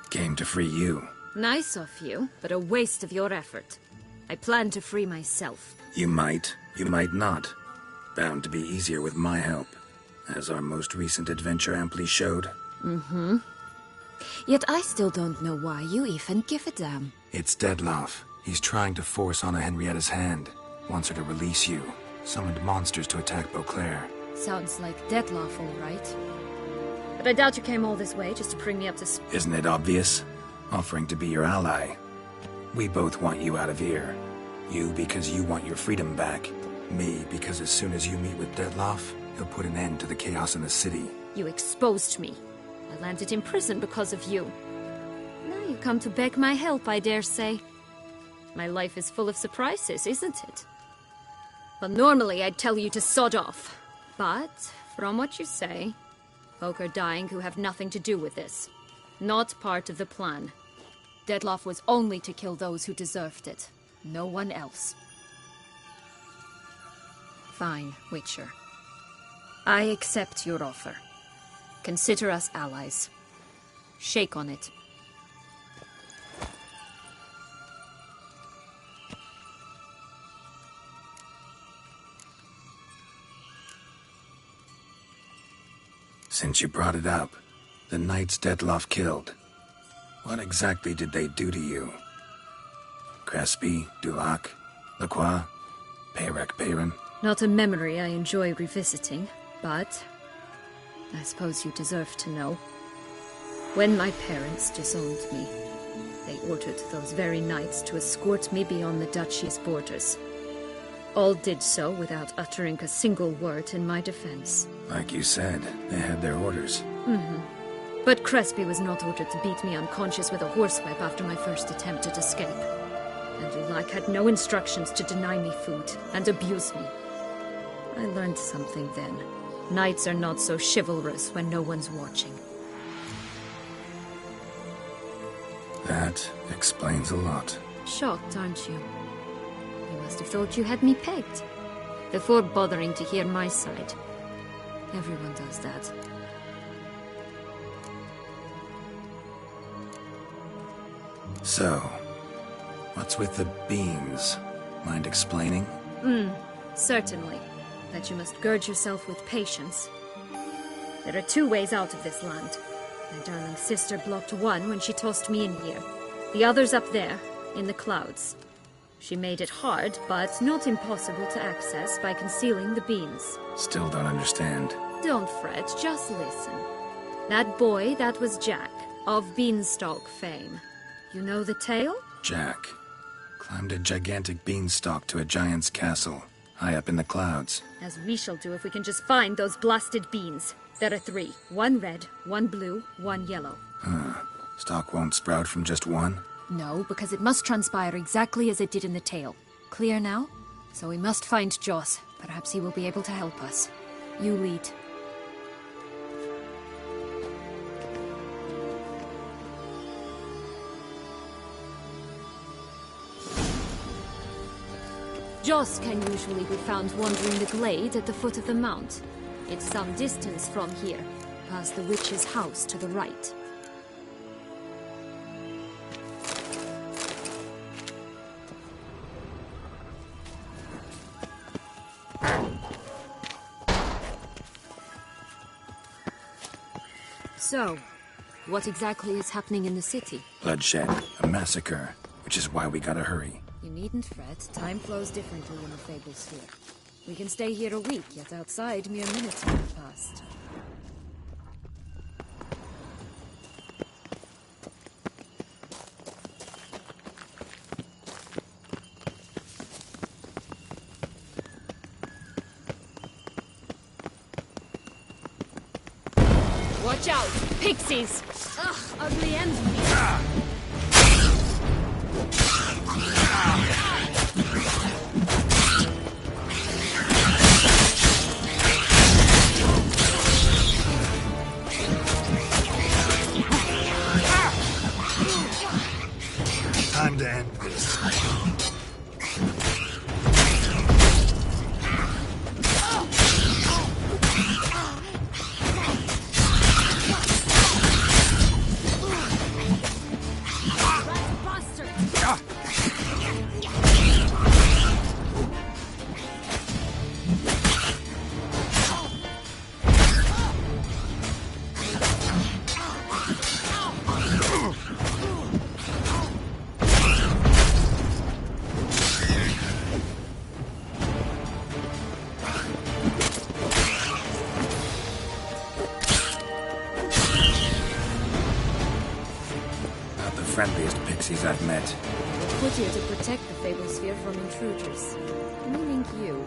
Came to free you. Nice of you, but a waste of your effort. I plan to free myself. You might not. Bound to be easier with my help, as our most recent adventure amply showed. Mm-hmm. Yet I still don't know why you even give a damn. It's Dettlaff. He's trying to force Anna Henrietta's hand. Wants her to release you. Summoned monsters to attack Beauclair. Sounds like Dettlaff, all right. But I doubt you came all this way just to bring me up to Isn't it obvious? Offering to be your ally. We both want you out of here. You because you want your freedom back. Me because as soon as you meet with Dettlaff, he'll put an end to the chaos in the city. You exposed me. I landed in prison because of you. Now you come to beg my help, I dare say. My life is full of surprises, isn't it? Well, normally I'd tell you to sod off. But, from what you say, folk are dying who have nothing to do with this. Not part of the plan. Dettlaff was only to kill those who deserved it. No one else. Fine, Witcher. I accept your offer. Consider us allies. Shake on it. Since you brought it up, the knights Dettlaff killed. What exactly did they do to you? Crespi, Duac, Lacroix, Peyrac Peyran? Not a memory I enjoy revisiting, but I suppose you deserve to know. When my parents disowned me, they ordered those very knights to escort me beyond the duchy's borders. All did so without uttering a single word in my defense. Like you said, they had their orders. Mm-hmm. But Crespi was not ordered to beat me unconscious with a horsewhip after my first attempt at escape. And Dulac had no instructions to deny me food and abuse me. I learned something then. Knights are not so chivalrous when no one's watching. That explains a lot. Shocked, aren't you? You must have thought you had me pegged. Before bothering to hear my side. Everyone does that. So, what's with the beans? Mind explaining? Certainly. That you must gird yourself with patience. There are two ways out of this land. My darling sister blocked one when she tossed me in here. The other's up there, in the clouds. She made it hard, but not impossible to access by concealing the beans. Still don't understand. Don't fret, just listen. That boy, that was Jack, of Beanstalk fame. You know the tale? Jack climbed a gigantic beanstalk to a giant's castle, high up in the clouds. As we shall do if we can just find those blasted beans. There are 3. 1 red, 1 blue, 1 yellow. Stalk won't sprout from just one? No, because it must transpire exactly as it did in the tale. Clear now? So we must find Joss. Perhaps he will be able to help us. You lead. Joss can usually be found wandering the glade at the foot of the mount. It's some distance from here, past the witch's house to the right. So, what exactly is happening in the city? Bloodshed, a massacre, which is why we gotta hurry. You needn't fret. Time flows differently in the Fable Sphere. We can stay here a week, yet outside mere minutes will have passed. Watch out! Pixies! Ugh, ugly enemies! Time to end this. Friendliest pixies I've met. Put here to protect the Fable Sphere from intruders. Meaning you.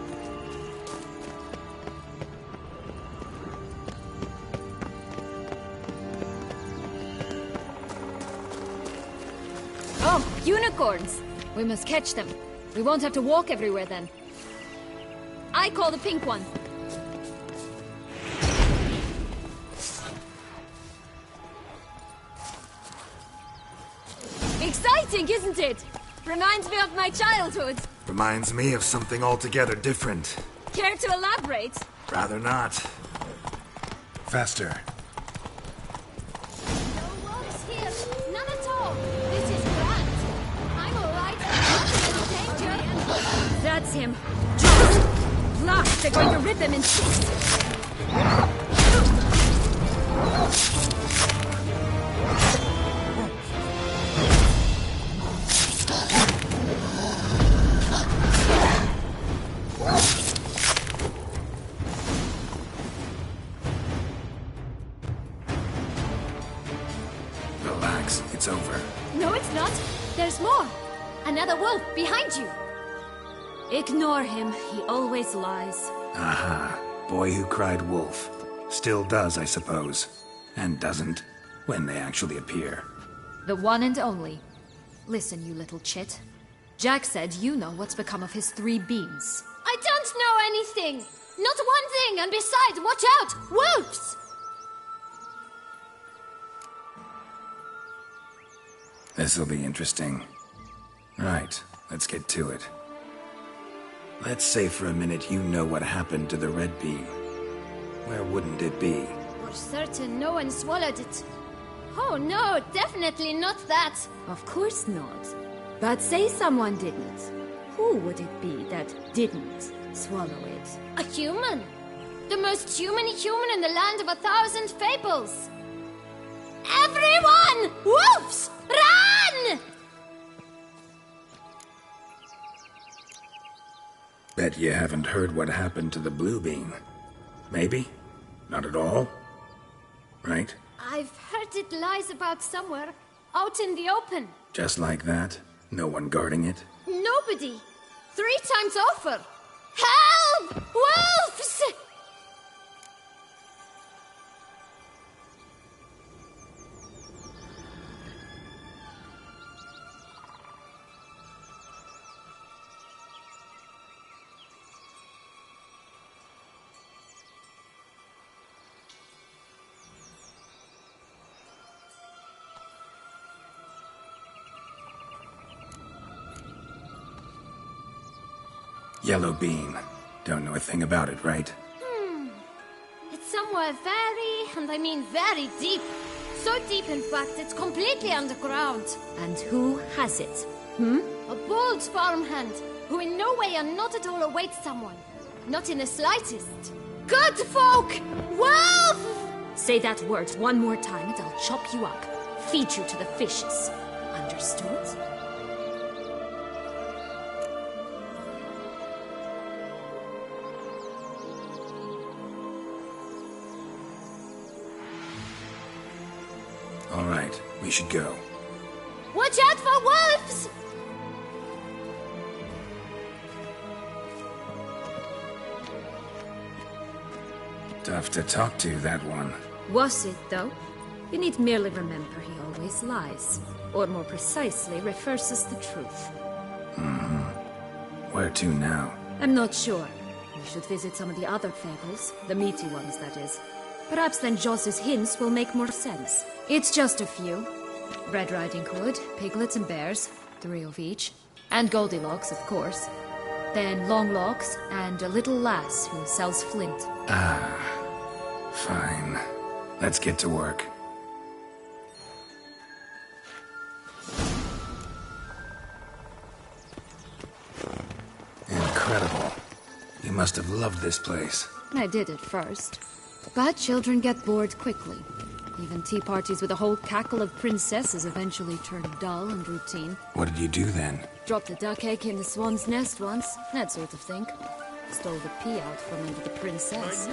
Oh, unicorns! We must catch them. We won't have to walk everywhere then. I call the pink one. Exciting, isn't it? Reminds me of my childhood. Reminds me of something altogether different. Care to elaborate? Rather not. Faster. No wolves here. None at all. This is grand. I'm alright. Nothing in danger. That's him. Joss! Blast! They're going to rip him in 6. Relax, it's over. No, it's not. There's more. Another wolf behind you. Ignore him. He always lies. Aha. Boy who cried wolf. Still does, I suppose. And doesn't, when they actually appear. The one and only. Listen, you little chit. Jack said you know what's become of his 3 beans. I don't know anything. Not one thing, and besides, watch out! Wolves! This'll be interesting. Right, let's get to it. Let's say for a minute you know what happened to the red bean. Where wouldn't it be? For certain, no one swallowed it. Oh no, definitely not that. Of course not. But say someone didn't. Who would it be that didn't swallow it? A human. The most human in the land of 1,000 fables. Everyone! Wolves! Run! Bet you haven't heard what happened to the Blue Bean. Maybe? Not at all? Right? I've heard it lies about somewhere, out in the open. Just like that? No one guarding it? Nobody. 3 times over. Help! Wolves! Yellow Bean. Don't know a thing about it, right? It's somewhere very, and I mean very deep. So deep, in fact, it's completely underground. And who has it? A bold farmhand, who in no way and not at all awaits someone. Not in the slightest. Good folk! Wolf! Say that word one more time and I'll chop you up. Feed you to the fishes. Understood? All right, we should go. Watch out for wolves! Tough to talk to, that one. Was it, though? You need merely remember he always lies. Or more precisely, reverses the truth. Where to now? I'm not sure. We should visit some of the other fables. The meaty ones, that is. Perhaps then Joss's hints will make more sense. It's just a few. Red Riding Hood, piglets and bears, 3 of each. And Goldilocks, of course. Then Longlocks, and a little lass who sells flint. Fine. Let's get to work. Incredible. You must have loved this place. I did at first. But children get bored quickly. Even tea parties with a whole cackle of princesses eventually turn dull and routine. What did you do then? Dropped a duck egg in the swan's nest once, that sort of thing. Stole the pea out from under the princess.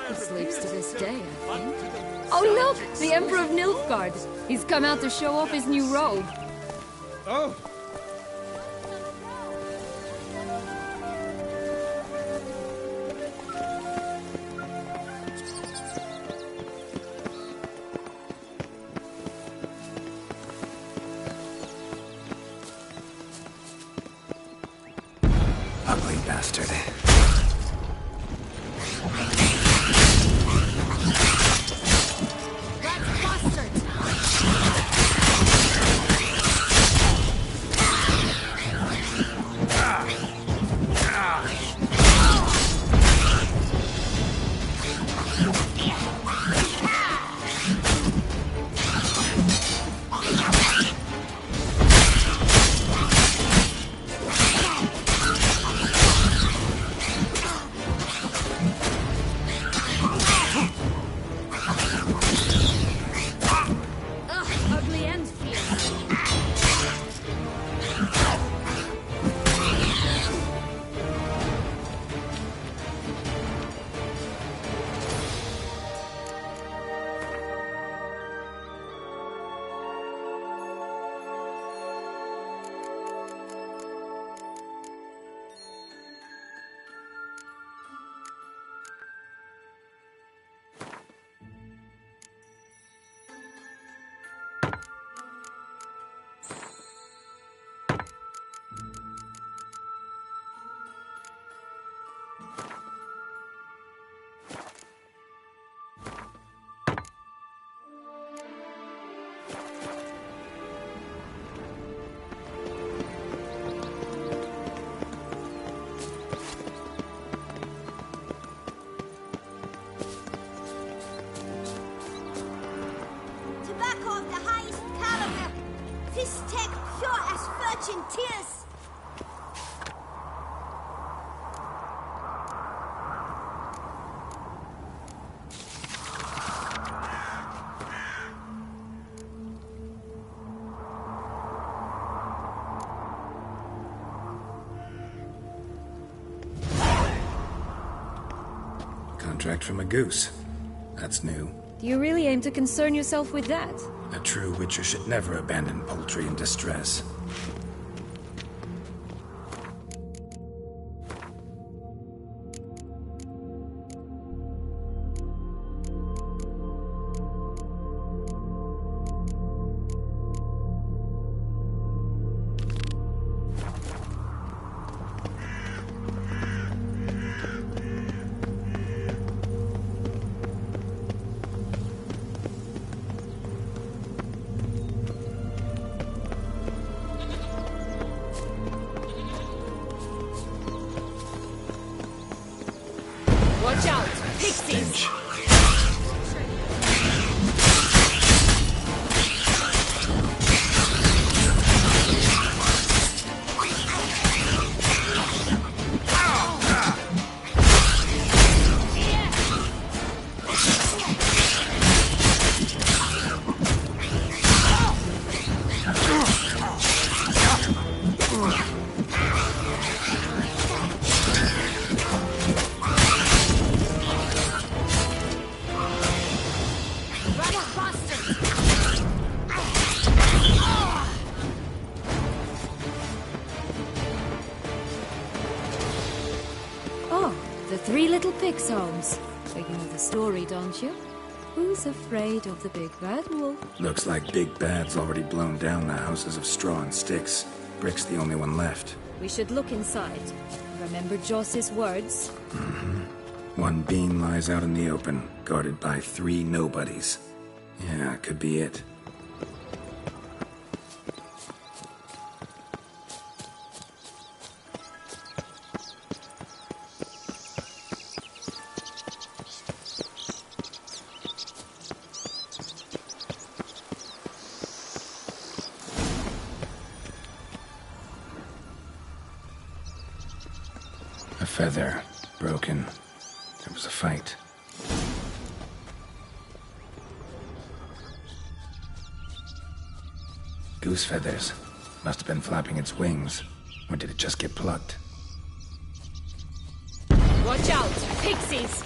He sleeps to this day, I think. Oh look! The Emperor of Nilfgaard! He's come out to show off his new robe. Oh, Ugly bastard. Ugly and fierce. Tobacco of the highest caliber. This tech pure as virgin tears. contract from a goose. That's new. Do you really aim to concern yourself with that? A true witcher should never abandon poultry in distress. Watch out! Pixies! Oh, the three little pig's homes. So you know the story, don't you? Who's afraid of the big bad wolf? Looks like Big Bad's already blown down the houses of straw and sticks. Brick's the only one left. We should look inside. Remember Joss's words? One beam lies out in the open, guarded by 3 nobodies. Yeah, could be it. A feather, broken. There was a fight. Goose feathers. Must have been flapping its wings. Or did it just get plucked? Watch out! Pixies!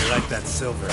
You like that silver?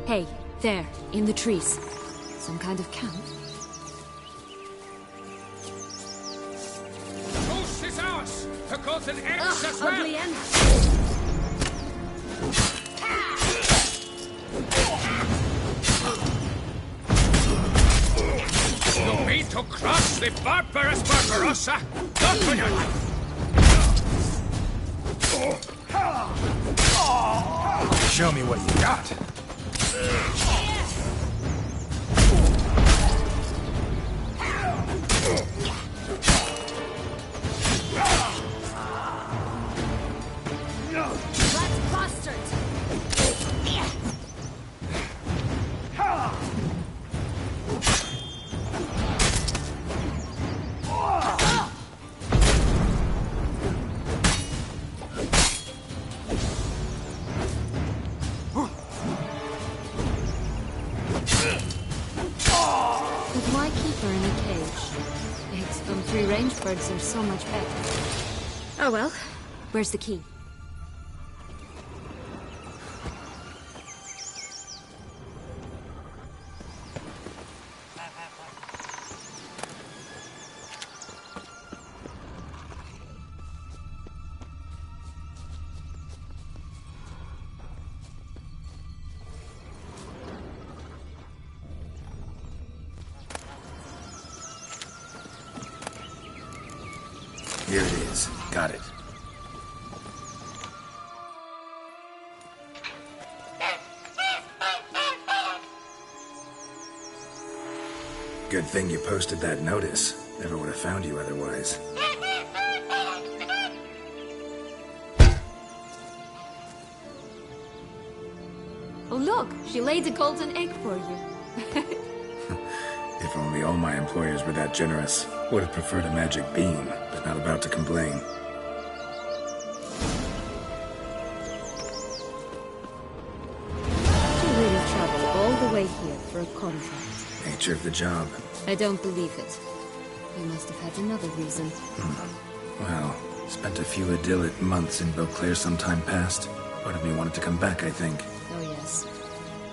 Hey, there, in the trees. Some kind of camp? Ghost is ours! The golden eggs as well! Ugly end. You mean to cross the barbarous Barbarossa? Not for your life! Show me what you got. Birds are so much better. Oh well, where's the key? Here it is. Got it. Good thing you posted that notice. Never would have found you otherwise. Oh look, she laid a golden egg for you. If only all my employers were that generous. Would have preferred a magic bean, but not about to complain. You really travel all the way here for a contract. Nature of the job. I don't believe it. You must have had another reason. Well, spent a few idyllic months in Beauclair some time past. Part of me wanted to come back, I think. Oh yes.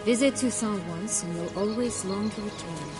Visit Toussaint once, and you'll always long to return.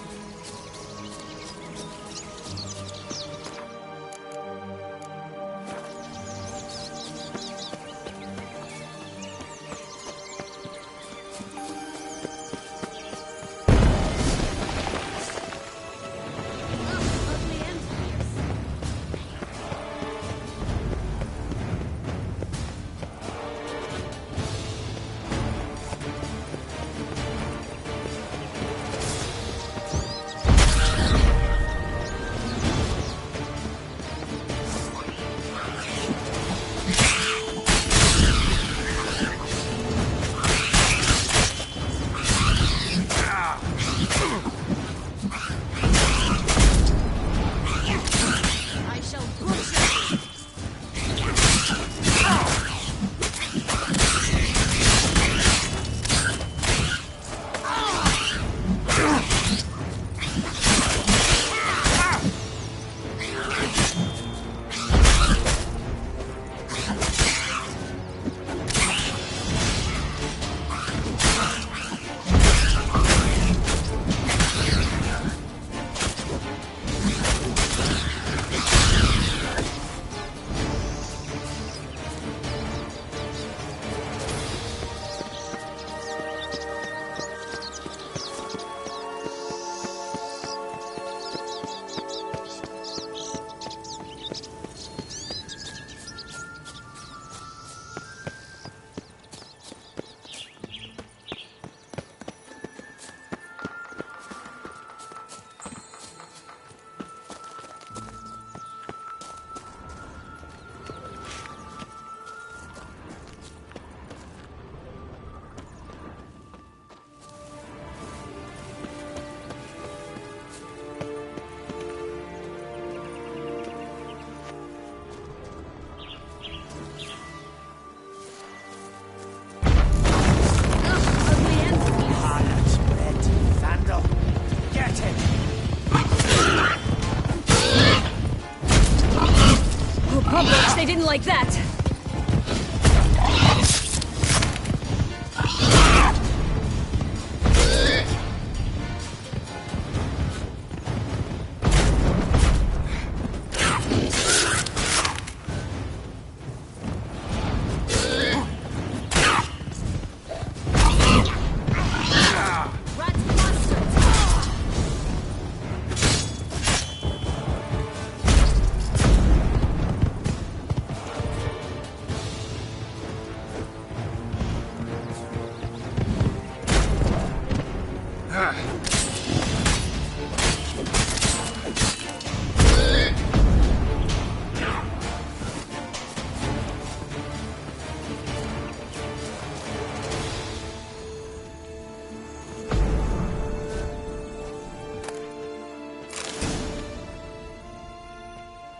They didn't like that.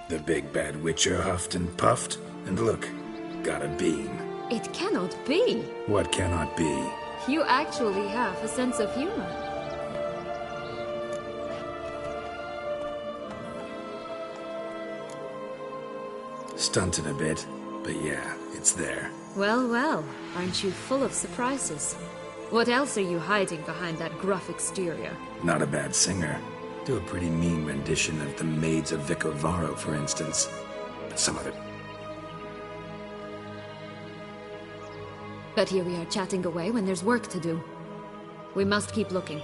The big bad witcher huffed and puffed, and look, got a beam. It cannot be. What cannot be? You actually have a sense of humor. Stunted a bit, but yeah, it's there. Well, well, aren't you full of surprises? What else are you hiding behind that gruff exterior? Not a bad singer. Do a pretty mean rendition of The Maids of Vicovaro, for instance. But some of it... But here we are chatting away when there's work to do. We must keep looking.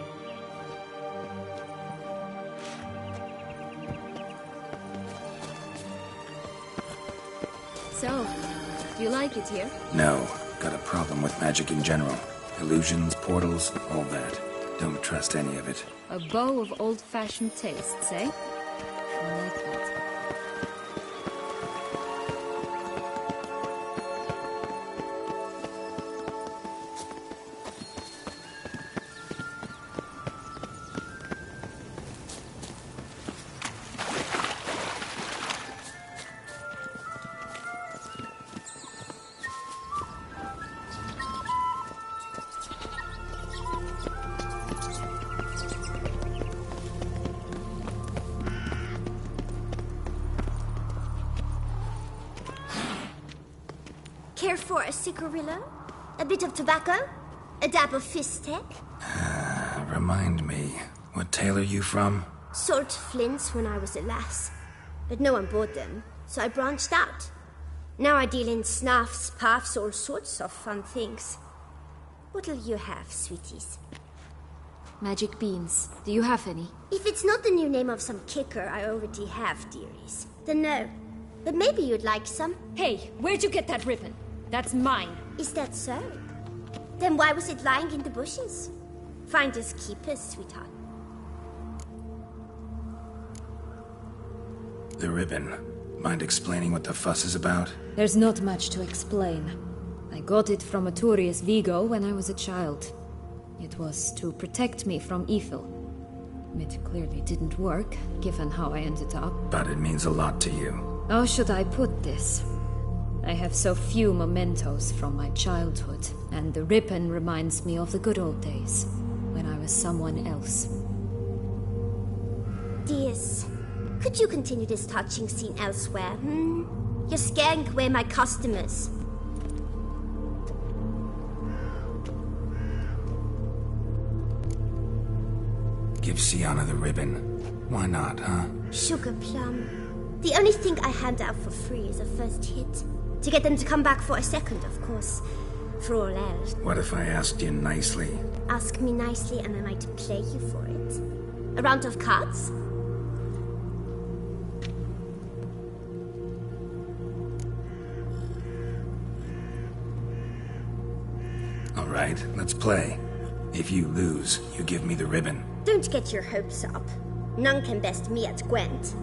Do you like it here? No. Got a problem with magic in general. Illusions, portals, all that. Don't trust any of it. A bow of old-fashioned tastes, eh? I like that. Care for a cigarillo? A bit of tobacco? A dab of fistek? Remind me, what tale are you from? Sold flints when I was a lass, but no one bought them, so I branched out. Now I deal in snuffs, puffs, all sorts of fun things. What'll you have, sweeties? Magic beans. Do you have any? If it's not the new name of some kicker I already have, dearies, then no. But maybe you'd like some. Hey, where'd you get that ribbon? That's mine. Is that so? Then why was it lying in the bushes? Finders keepers, sweetheart. The ribbon. Mind explaining what the fuss is about? There's not much to explain. I got it from Aturius Vigo when I was a child. It was to protect me from evil. It clearly didn't work, given how I ended up. But it means a lot to you. How should I put this? I have so few mementos from my childhood, and the ribbon reminds me of the good old days, when I was someone else. Dears, could you continue this touching scene elsewhere, You're scaring away my customers. Give Sienna the ribbon. Why not, huh? Sugar plum. The only thing I hand out for free is a first hit. To get them to come back for a second, of course. For all else. What if I asked you nicely? Ask me nicely and I might play you for it. A round of cards? All right, let's play. If you lose, you give me the ribbon. Don't get your hopes up. None can best me at Gwent.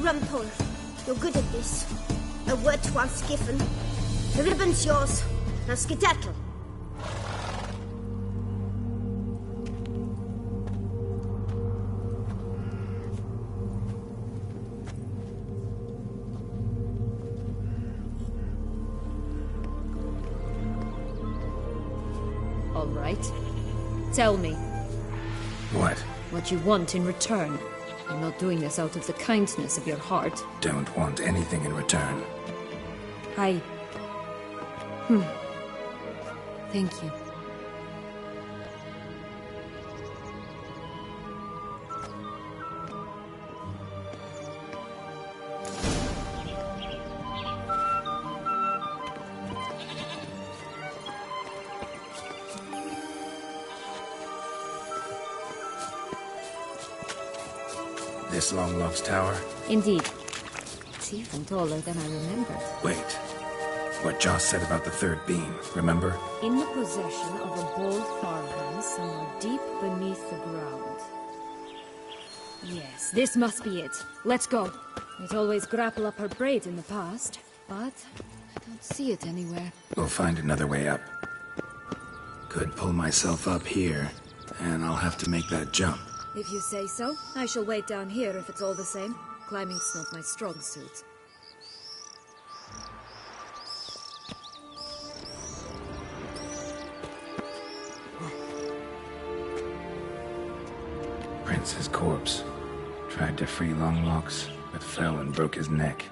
Rumpole, you're good at this. A word once given. The ribbon's yours. Now skedaddle. All right. Tell me. What? What you want in return. You're not doing this out of the kindness of your heart. Don't want anything in return. Thank you. This Longlock's tower? Indeed. It's even taller than I remembered. Wait. What Joss said about the third beam, remember? In the possession of a bold farmhand somewhere deep beneath the ground. Yes, this must be it. Let's go. It always grapple up her braid in the past, but I don't see it anywhere. We'll find another way up. Could pull myself up here, and I'll have to make that jump. If you say so, I shall wait down here if it's all the same. Climbing's not my strong suit. Prince's corpse. Tried to free Longlocks, but fell and broke his neck.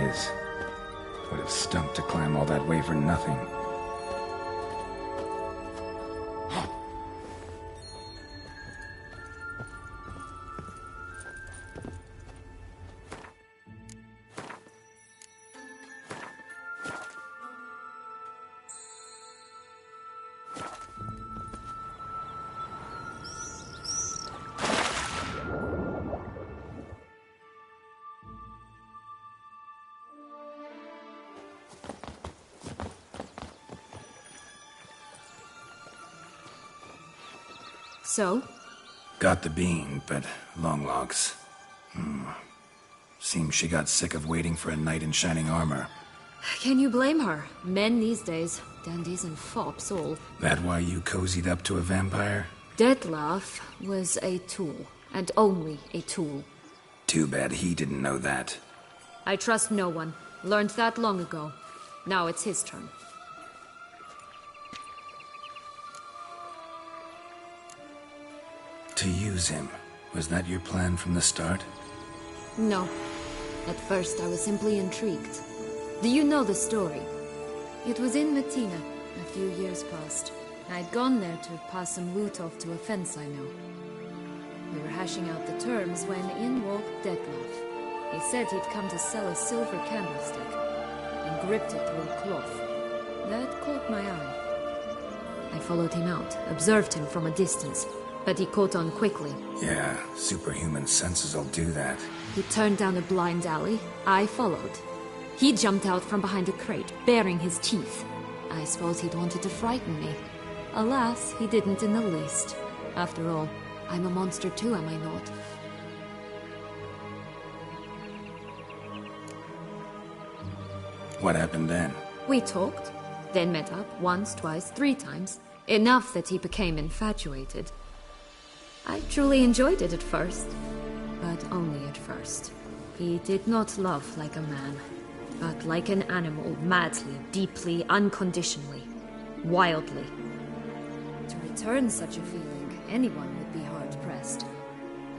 is. Would have stunk to climb all that way for nothing. So? Got the bean, but long logs. Seems she got sick of waiting for a knight in shining armor. Can you blame her? Men these days, dandies and fops all. That why you cozied up to a vampire? Dettlaff was a tool, and only a tool. Too bad he didn't know that. I trust no one. Learned that long ago. Now it's his turn. To use him. Was that your plan from the start? No. At first I was simply intrigued. Do you know the story? It was in Matina, a few years past. I'd gone there to pass some loot off to a fence I know. We were hashing out the terms when in walked Dettlaff. He said he'd come to sell a silver candlestick, and gripped it through a cloth. That caught my eye. I followed him out, observed him from a distance, but he caught on quickly. Yeah, superhuman senses will do that. He turned down a blind alley. I followed. He jumped out from behind a crate, baring his teeth. I suppose he'd wanted to frighten me. Alas, he didn't in the least. After all, I'm a monster too, am I not? What happened then? We talked, then met up once, twice, 3 times. Enough that he became infatuated. I truly enjoyed it at first, but only at first. He did not love like a man, but like an animal, madly, deeply, unconditionally, wildly. To return such a feeling, anyone would be hard-pressed,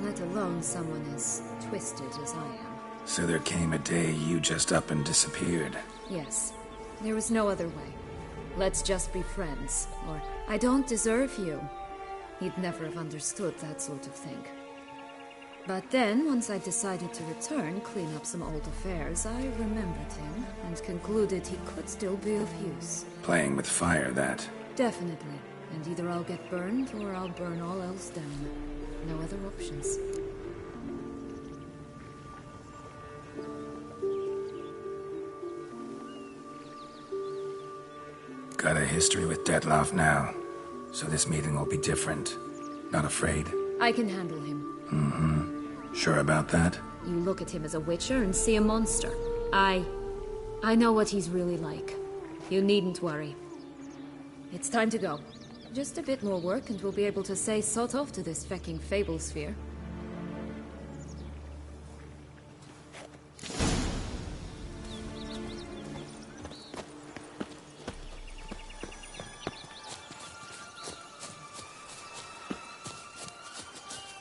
let alone someone as twisted as I am. So there came a day you just up and disappeared. Yes, there was no other way. Let's just be friends, or I don't deserve you. He'd never have understood that sort of thing. But then, once I decided to return, clean up some old affairs, I remembered him and concluded he could still be of use. Playing with fire, that. Definitely. And either I'll get burned or I'll burn all else down. No other options. Got a history with Dettlaff now, so this meeting will be different. Not afraid? I can handle him. Sure about that? You look at him as a witcher and see a monster. I know what he's really like. You needn't worry. It's time to go. Just a bit more work and we'll be able to say sort off to this fecking fable sphere.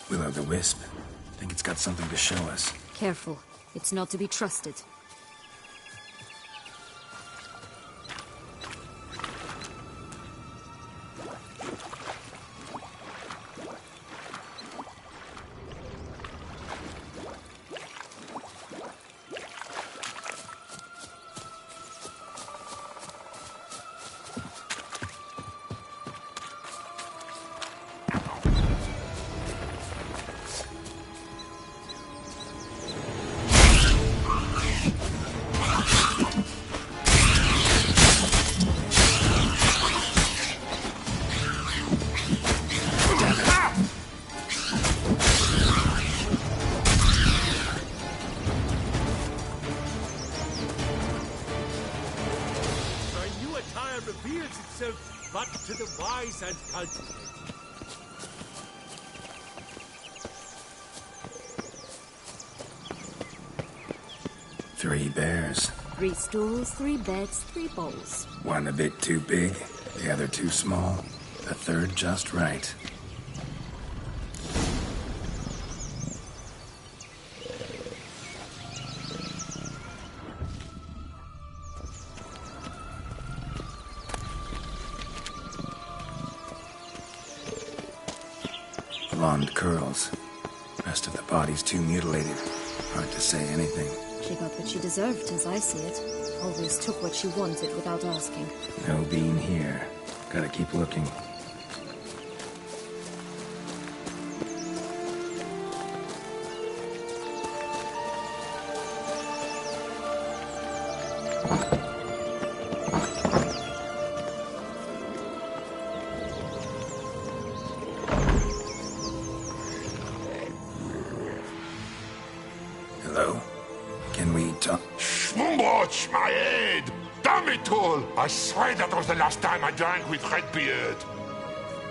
Will-o'-the-wisp. Think it's got something to show us. Careful. It's not to be trusted. Reveals itself but to the wise and cultivated. Three bears. 3 stools, 3 beds, 3 bowls. One a bit too big, the other too small, the third just right. blonde curls. Rest of the body's too mutilated. Hard to say anything. She got what she deserved, as I see it. Always took what she wanted without asking. No bean here. Gotta keep looking. Hello? Can we talk? Schmumbroch, my head! Damn it all! I swear that was the last time I drank with Redbeard.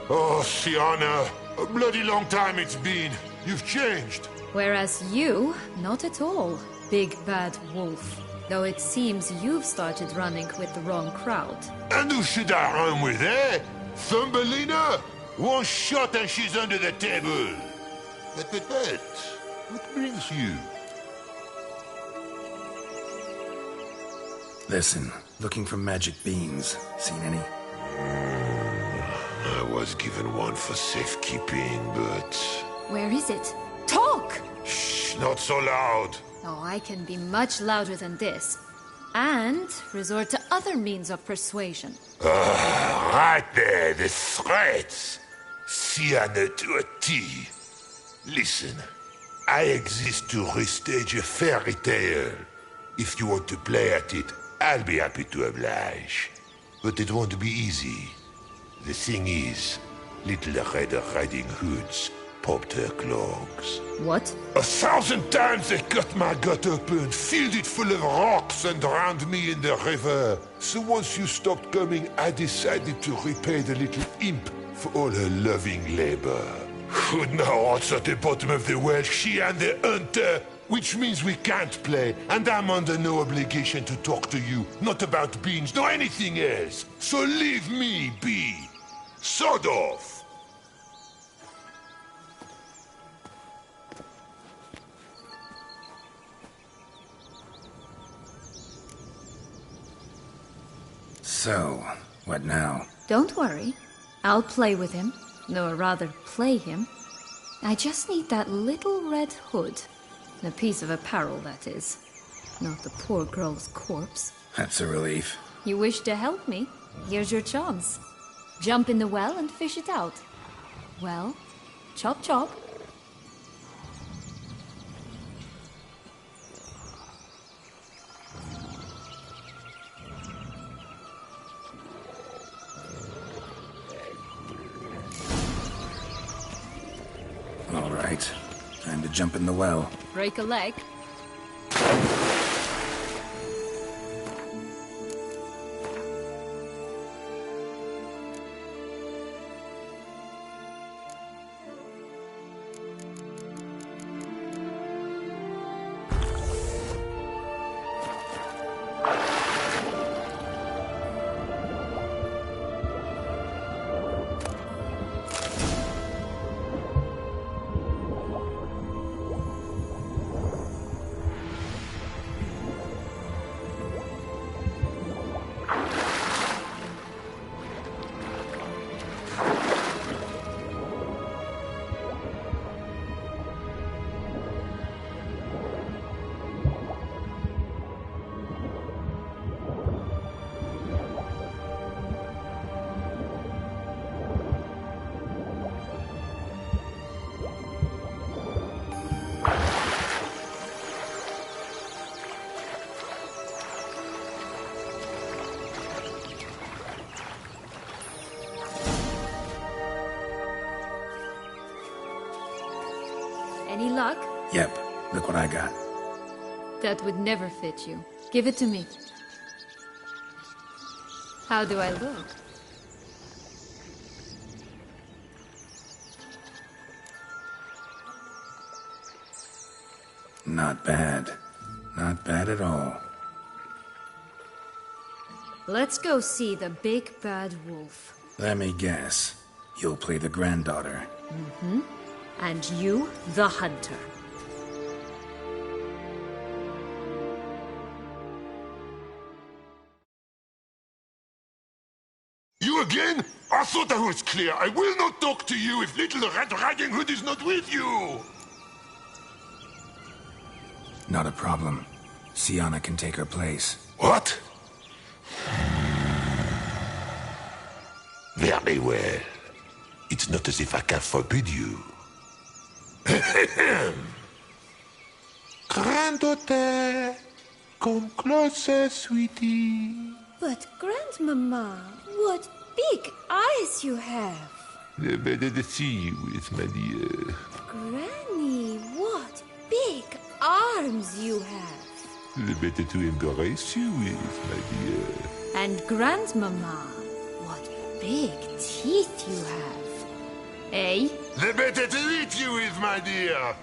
Oh, Sienna, a bloody long time it's been. You've changed. Whereas you, not at all, big bad wolf. Though it seems you've started running with the wrong crowd. And who should I run with, eh? Thumbelina? One shot and she's under the table. But, what brings you? Listen, looking for magic beans. Seen any? I was given one for safekeeping, but... Where is it? Talk! Shh, not so loud. Oh, I can be much louder than this. And resort to other means of persuasion. Right there, the threats. Sienna to a T. Listen, I exist to restage a fairy tale. If you want to play at it, I'll be happy to oblige. But it won't be easy. The thing is, Little Red Riding Hoods popped her clogs. What? 1,000 times they cut my gut open, filled it full of rocks and drowned me in the river. So once you stopped coming, I decided to repay the little imp for all her loving labor. Who now what's at the bottom of the well? She and the hunter. Which means we can't play, and I'm under no obligation to talk to you. Not about beans, nor anything else. So leave me be. Sod off. So, what now? Don't worry. I'll play with him. Or rather, play him. I just need that little red hood. A piece of apparel, that is. Not the poor girl's corpse. That's a relief. You wish to help me? Here's your chance. Jump in the well and fish it out. Well, chop chop. All right. Time to jump in the well. Break a leg. Any luck? Yep. Look what I got. That would never fit you. Give it to me. How do I look? Not bad. Not bad at all. Let's go see the big bad wolf. Let me guess. You'll play the granddaughter. Mm-hmm. And you, the hunter. You you again? I thought I was clear. I will not talk to you if little Red Riding Hood is not with you! Not a problem. Sienna can take her place. What? Very well. It's not as if I can forbid you. Granddaughter, come closer, sweetie. But, Grandmama, what big eyes you have. The better to see you with, my dear. Granny, what big arms you have. The better to embrace you with, my dear. And Grandmama, what big teeth you have. Eh? The better to eat you with, my dear.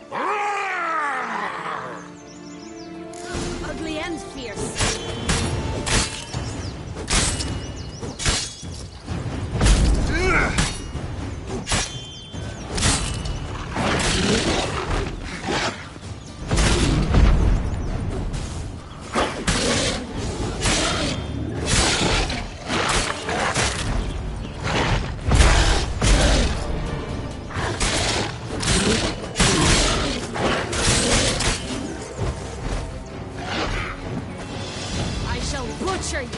Ugly and fierce. I shall butcher you.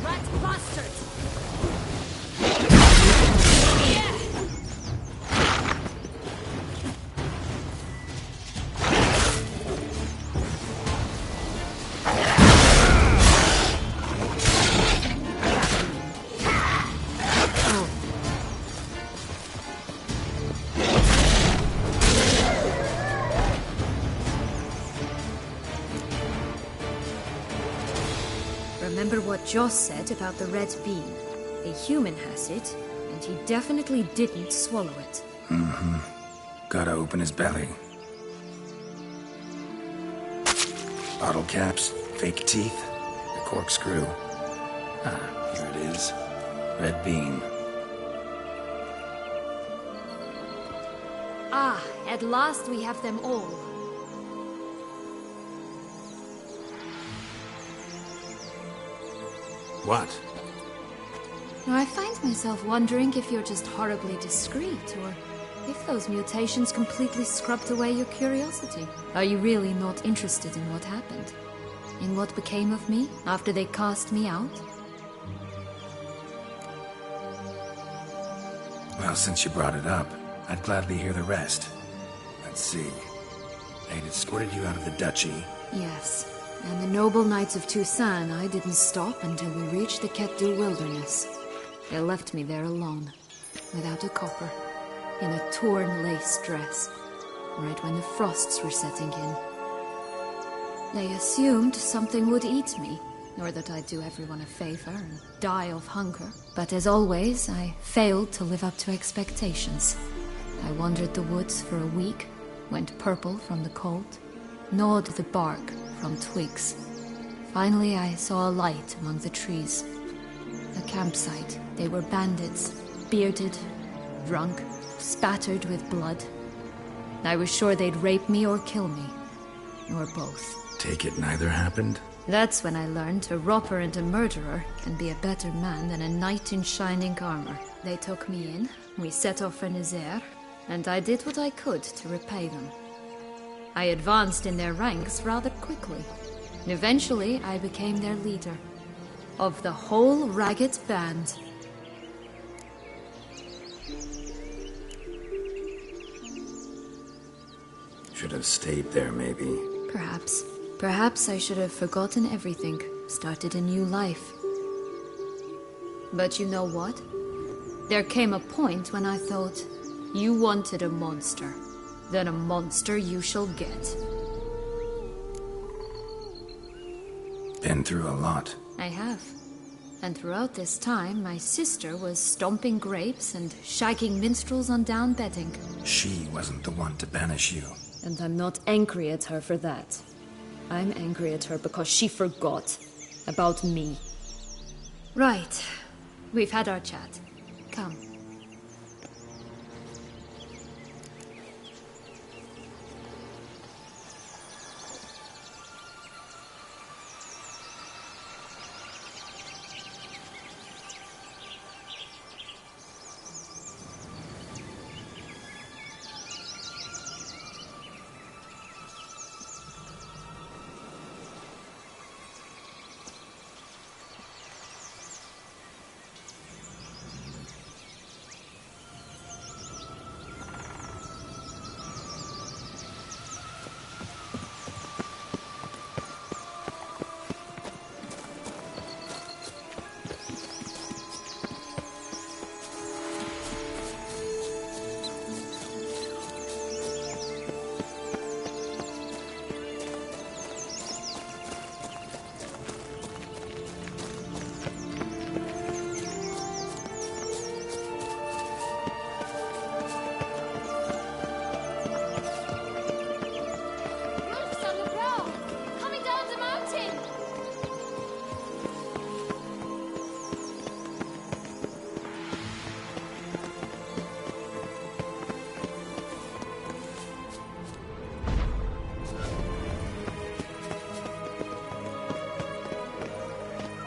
Rat bastard! Remember what Joss said about the red bean. A human has it, and he definitely didn't swallow it. Mm-hmm. Gotta open his belly. Bottle caps, fake teeth, a corkscrew. Ah, here it is. Red bean. Ah, at last we have them all. What? I find myself wondering if you're just horribly discreet, or if those mutations completely scrubbed away your curiosity. Are you really not interested in what happened? In what became of me after they cast me out? Well, since you brought it up, I'd gladly hear the rest. Let's see. They'd escorted you out of the duchy. Yes. And the noble knights of Toussaint, I didn't stop until we reached the Ketdu wilderness. They left me there alone, without a copper, in a torn lace dress, right when the frosts were setting in. They assumed something would eat me, or that I'd do everyone a favor and die of hunger. But as always, I failed to live up to expectations. I wandered the woods for a week, went purple from the cold, gnawed the bark from twigs. Finally, I saw a light among the trees. A campsite. They were bandits, bearded, drunk, spattered with blood. I was sure they'd rape me or kill me, or both. Take it neither happened? That's when I learned a robber and a murderer can be a better man than a knight in shining armor. They took me in, we set off for Nazaire, and I did what I could to repay them. I advanced in their ranks rather quickly. Eventually, I became their leader. Of the whole ragged band. Should have stayed there, maybe. Perhaps. Perhaps I should have forgotten everything, started a new life. But you know what? There came a point when I thought, you wanted a monster. Then a monster you shall get. Been through a lot. I have. And throughout this time, my sister was stomping grapes and shagging minstrels on down bedding. She wasn't the one to banish you. And I'm not angry at her for that. I'm angry at her because she forgot about me. Right. We've had our chat. Come.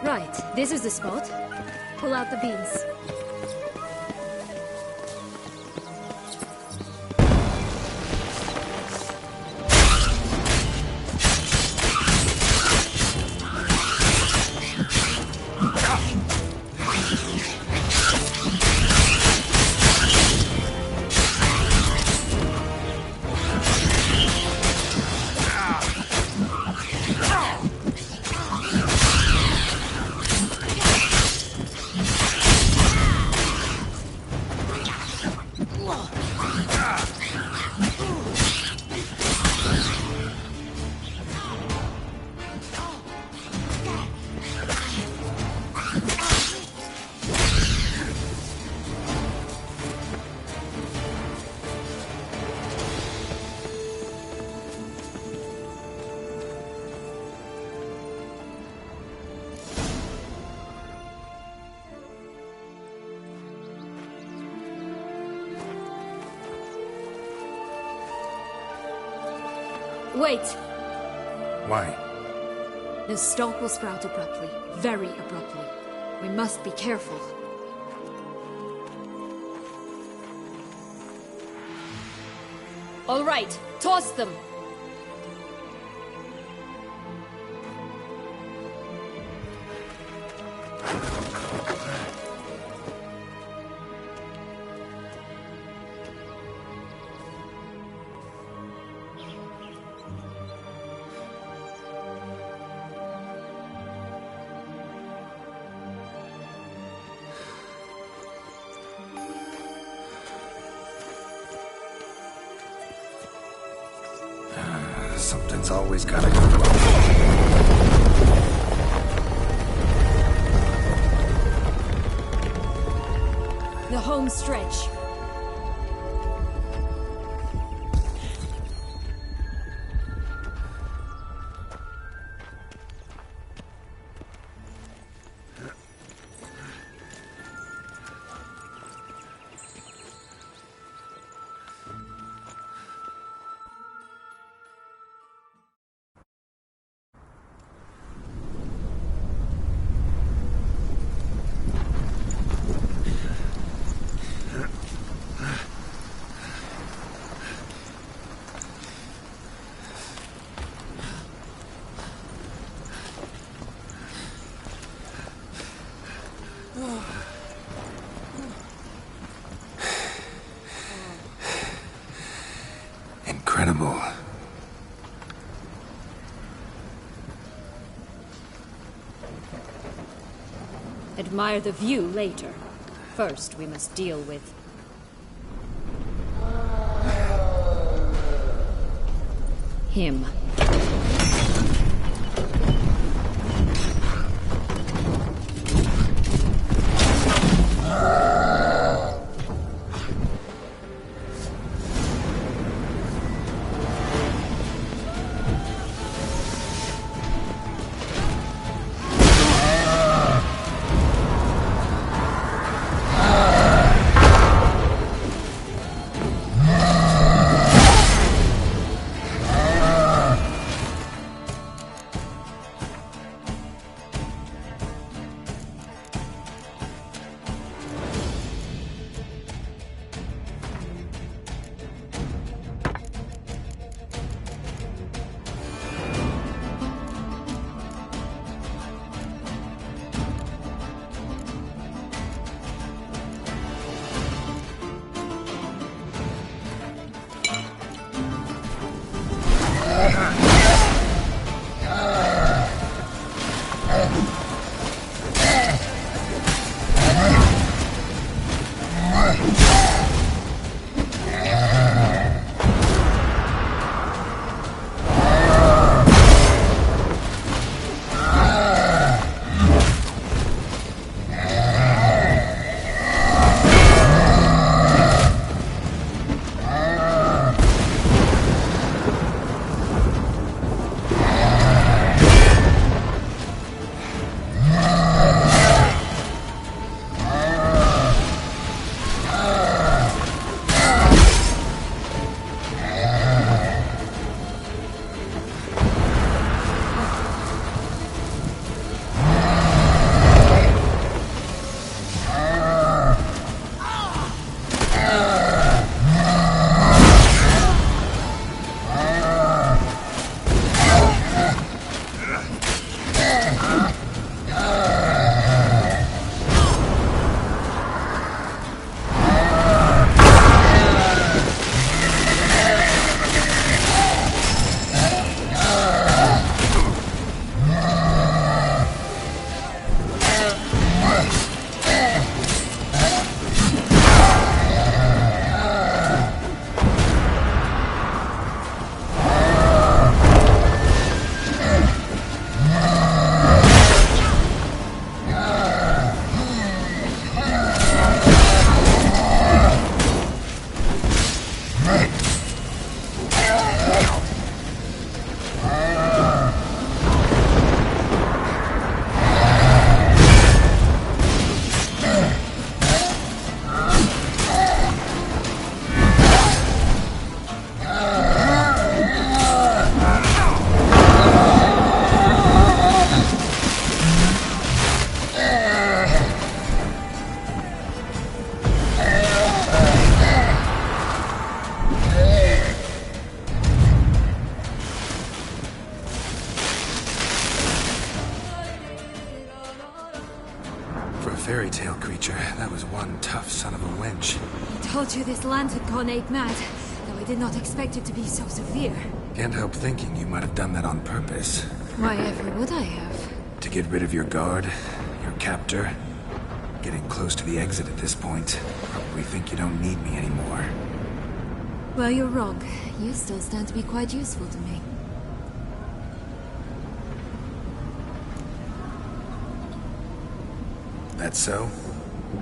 Right, this is the spot. Pull out the beans. Wait! Why? The stalk will sprout abruptly. Very abruptly. We must be careful. All right, toss them! Something's always gotta go wrong. The home stretch. Incredible. Admire the view later. First, we must deal with... him. fairy tale creature, that was one tough son of a wench. I told you this land had gone ape mad, though I did not expect it to be so severe. Can't help thinking you might have done that on purpose. Why ever would I have? To get rid of your guard, your captor. Getting close to the exit at this point. Probably think you don't need me anymore. Well, you're wrong. You still stand to be quite useful to me. That so?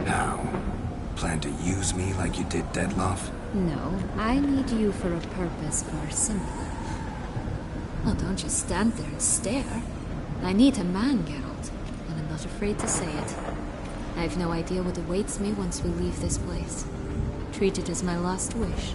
How? Plan to use me like you did Dettlaff? No, I need you for a purpose far simpler. Well, don't just stand there and stare. I need a man, Geralt, and I'm not afraid to say it. I have no idea what awaits me once we leave this place. Treat it as my last wish.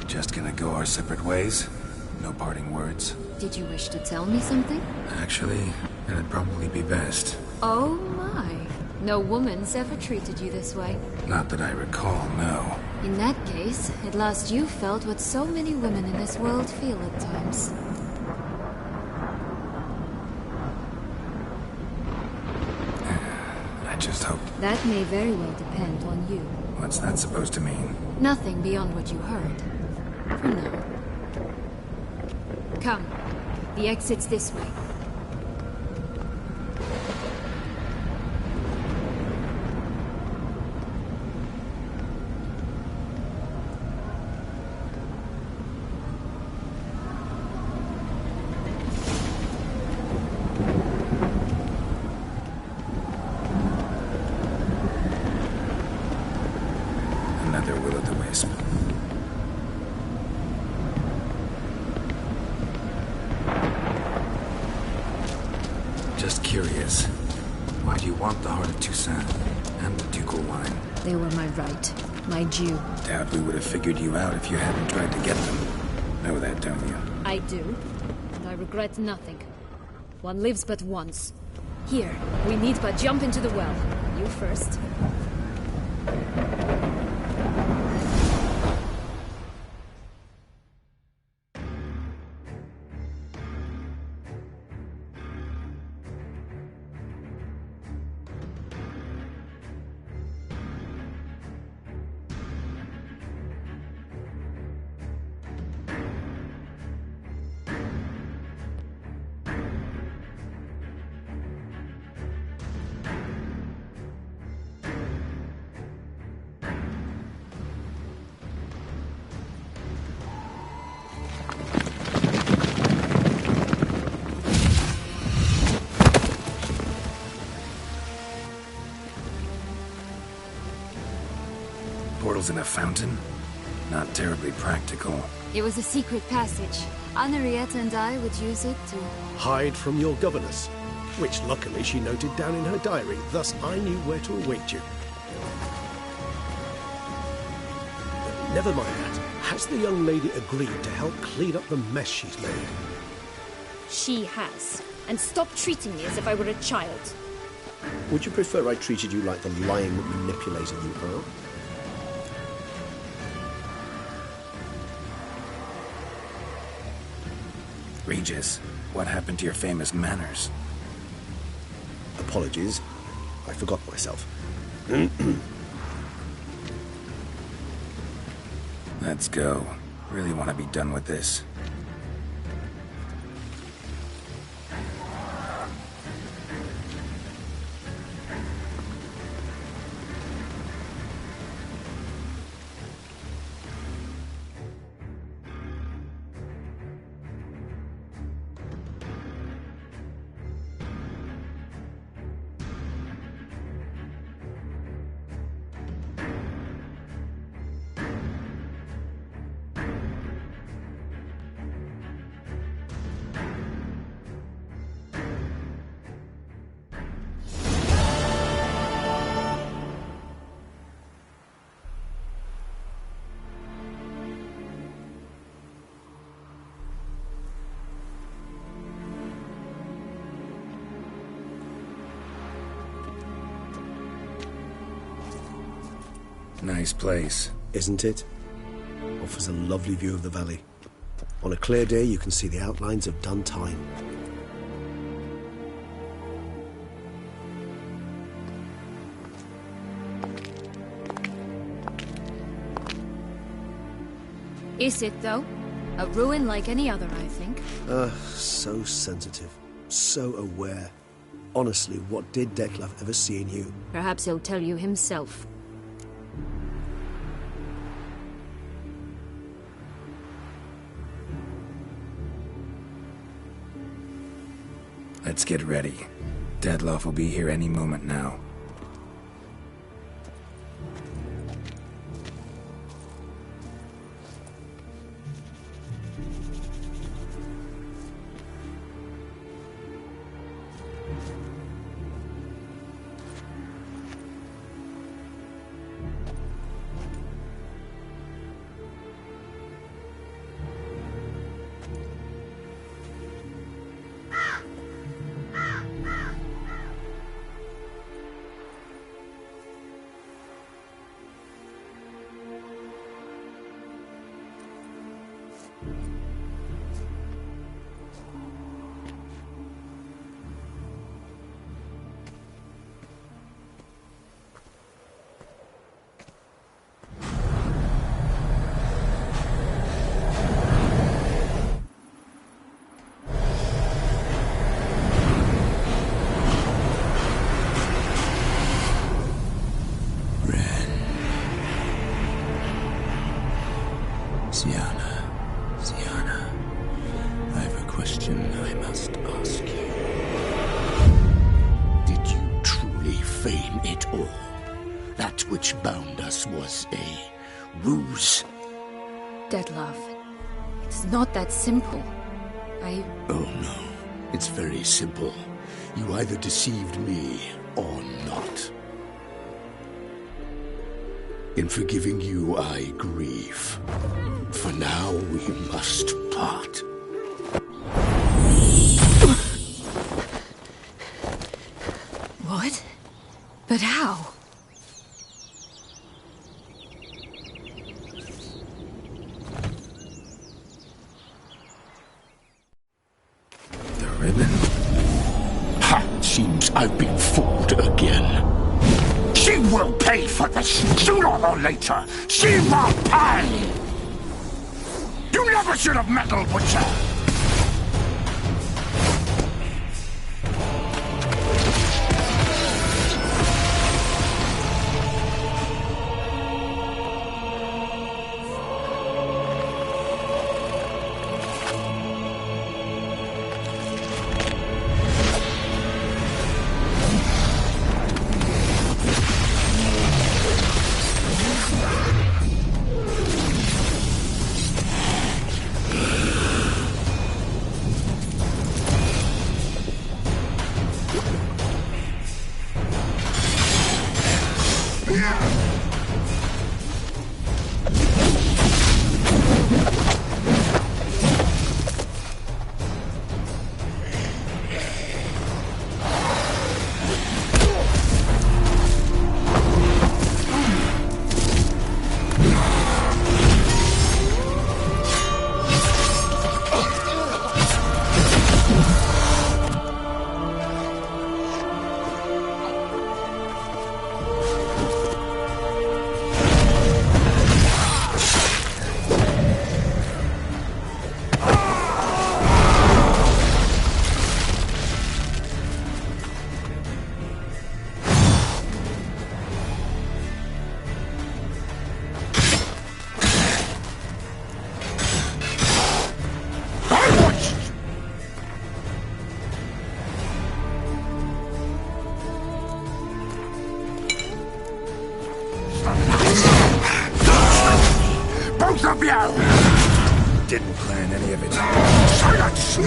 Just gonna go our separate ways? No parting words? Did you wish to tell me something? Actually, that'd probably be best. Oh my. No woman's ever treated you this way. Not that I recall, no. In that case, at last you felt what so many women in this world feel at times. I just hope... That may very well depend on you. What's that supposed to mean? Nothing beyond what you heard. For now. Come. The exit's this way. Another will-o'-the-wisp. Just curious. Why do you want the Heart of Toussaint and the ducal wine? They were my right. My due. Doubt we would have figured you out if you hadn't tried to get them. Know that, don't you? I do. And I regret nothing. One lives but once. Here, we need but jump into the well. You first. Portals in a fountain? Not terribly practical. It was a secret passage. Henrietta and I would use it to... Hide from your governess, which luckily she noted down in her diary, thus I knew where to await you. Never mind that. Has the young lady agreed to help clean up the mess she's made? She has. And stop treating me as if I were a child. Would you prefer I treated you like the lying manipulator you are? Regis, what happened to your famous manners? Apologies. I forgot myself. Let's go. Really want to be done with this. Nice place. Isn't it? Offers a lovely view of the valley. On a clear day, you can see the outlines of Duntine. Is it, though? A ruin like any other, I think. So sensitive. So aware. Honestly, what did Dettlaff ever see in you? Perhaps he'll tell you himself. Let's get ready. Dettlaff will be here any moment now. Syanna, I have a question I must ask you. Did you truly feign it all? That which bound us was a ruse? Dettlaff, it's not that simple. Oh no, it's very simple. You either deceived me or not. In forgiving you, I grieve. For now, we must part. What? But how? The ribbon? Ha! Seems I've been fooled again. She will pay for this, sooner or later. She will pay! You never should have meddled with her! the last. Both of you! Didn't plan any of it. Silence!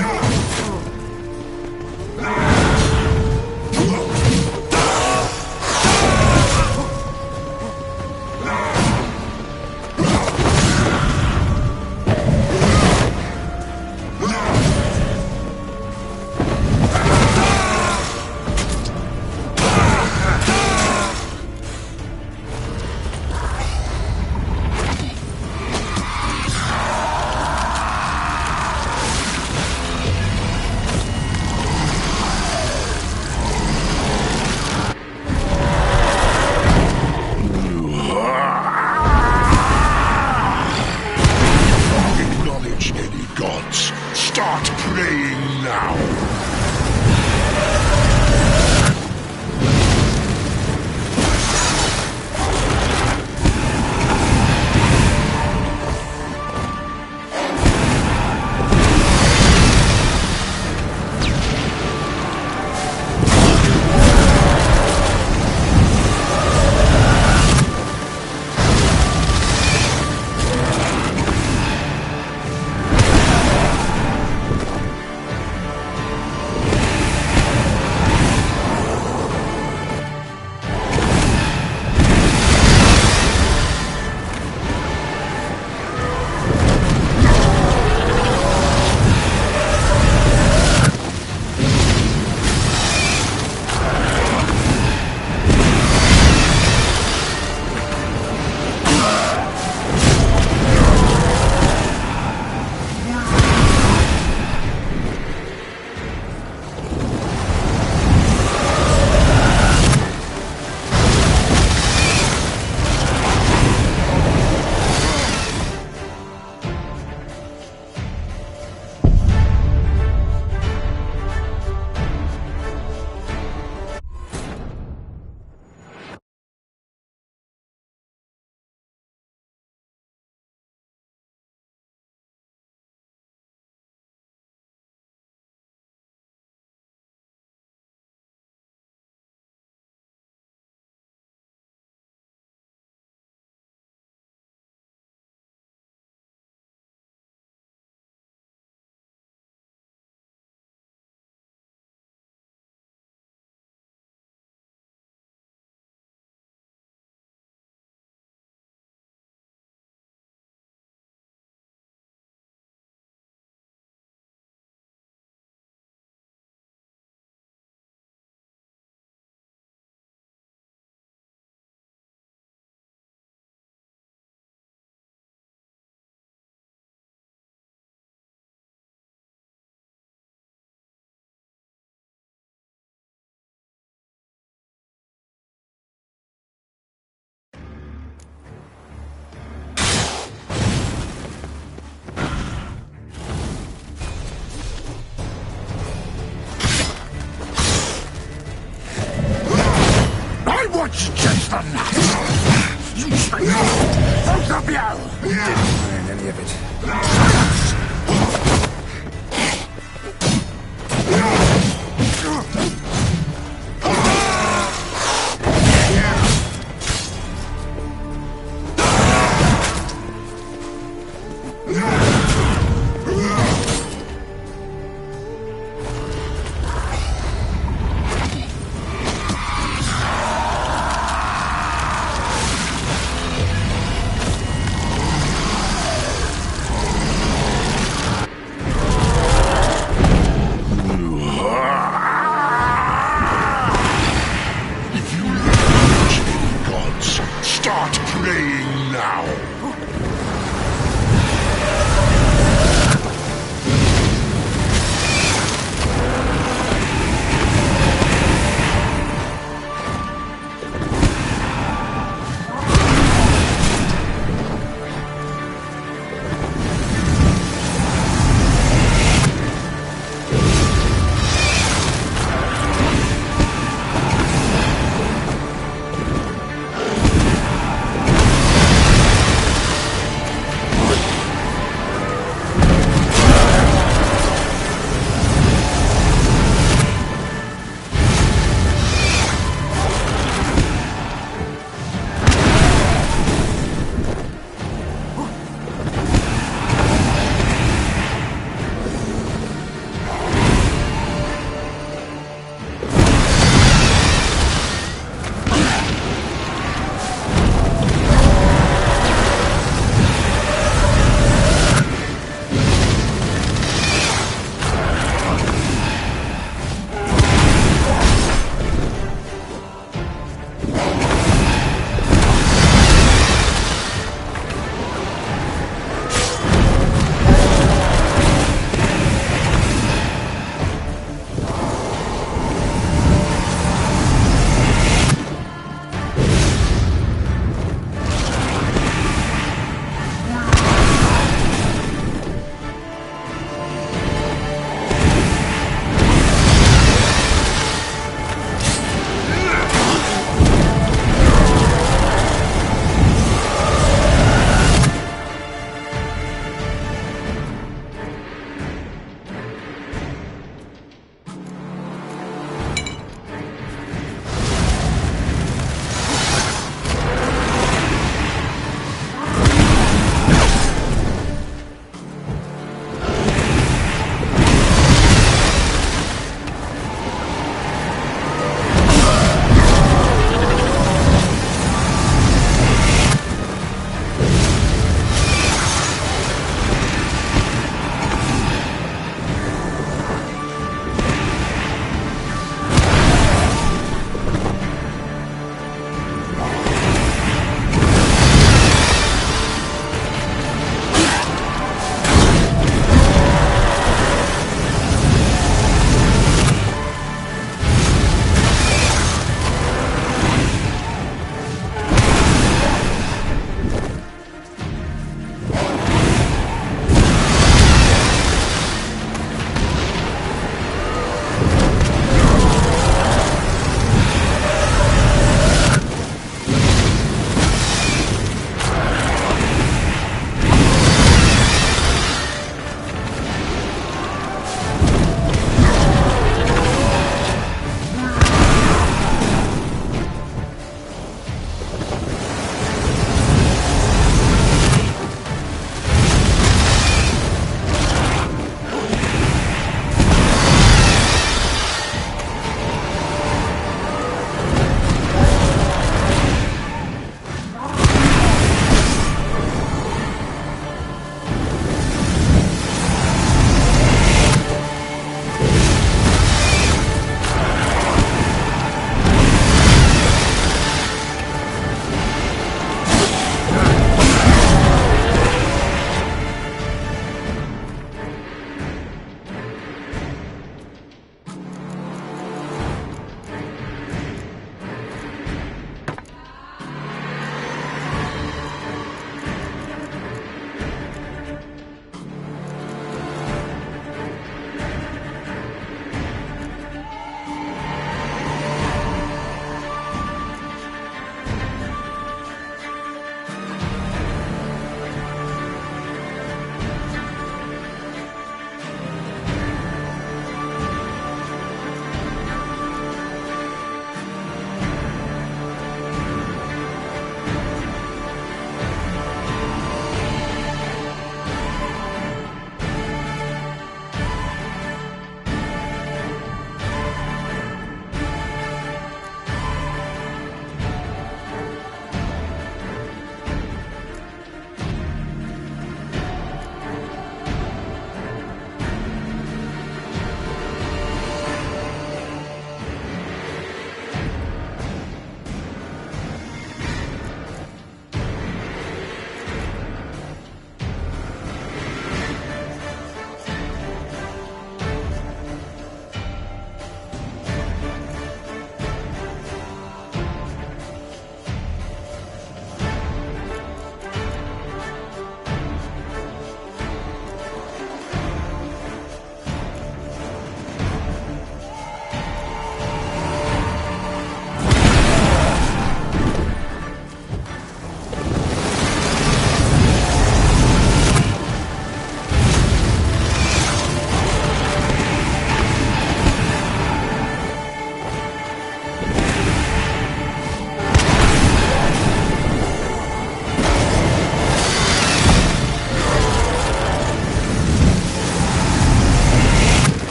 Acknowledge any gods. Start praying now. What's just enough? You failed! Both of you! Didn't plan any of it. Start praying now.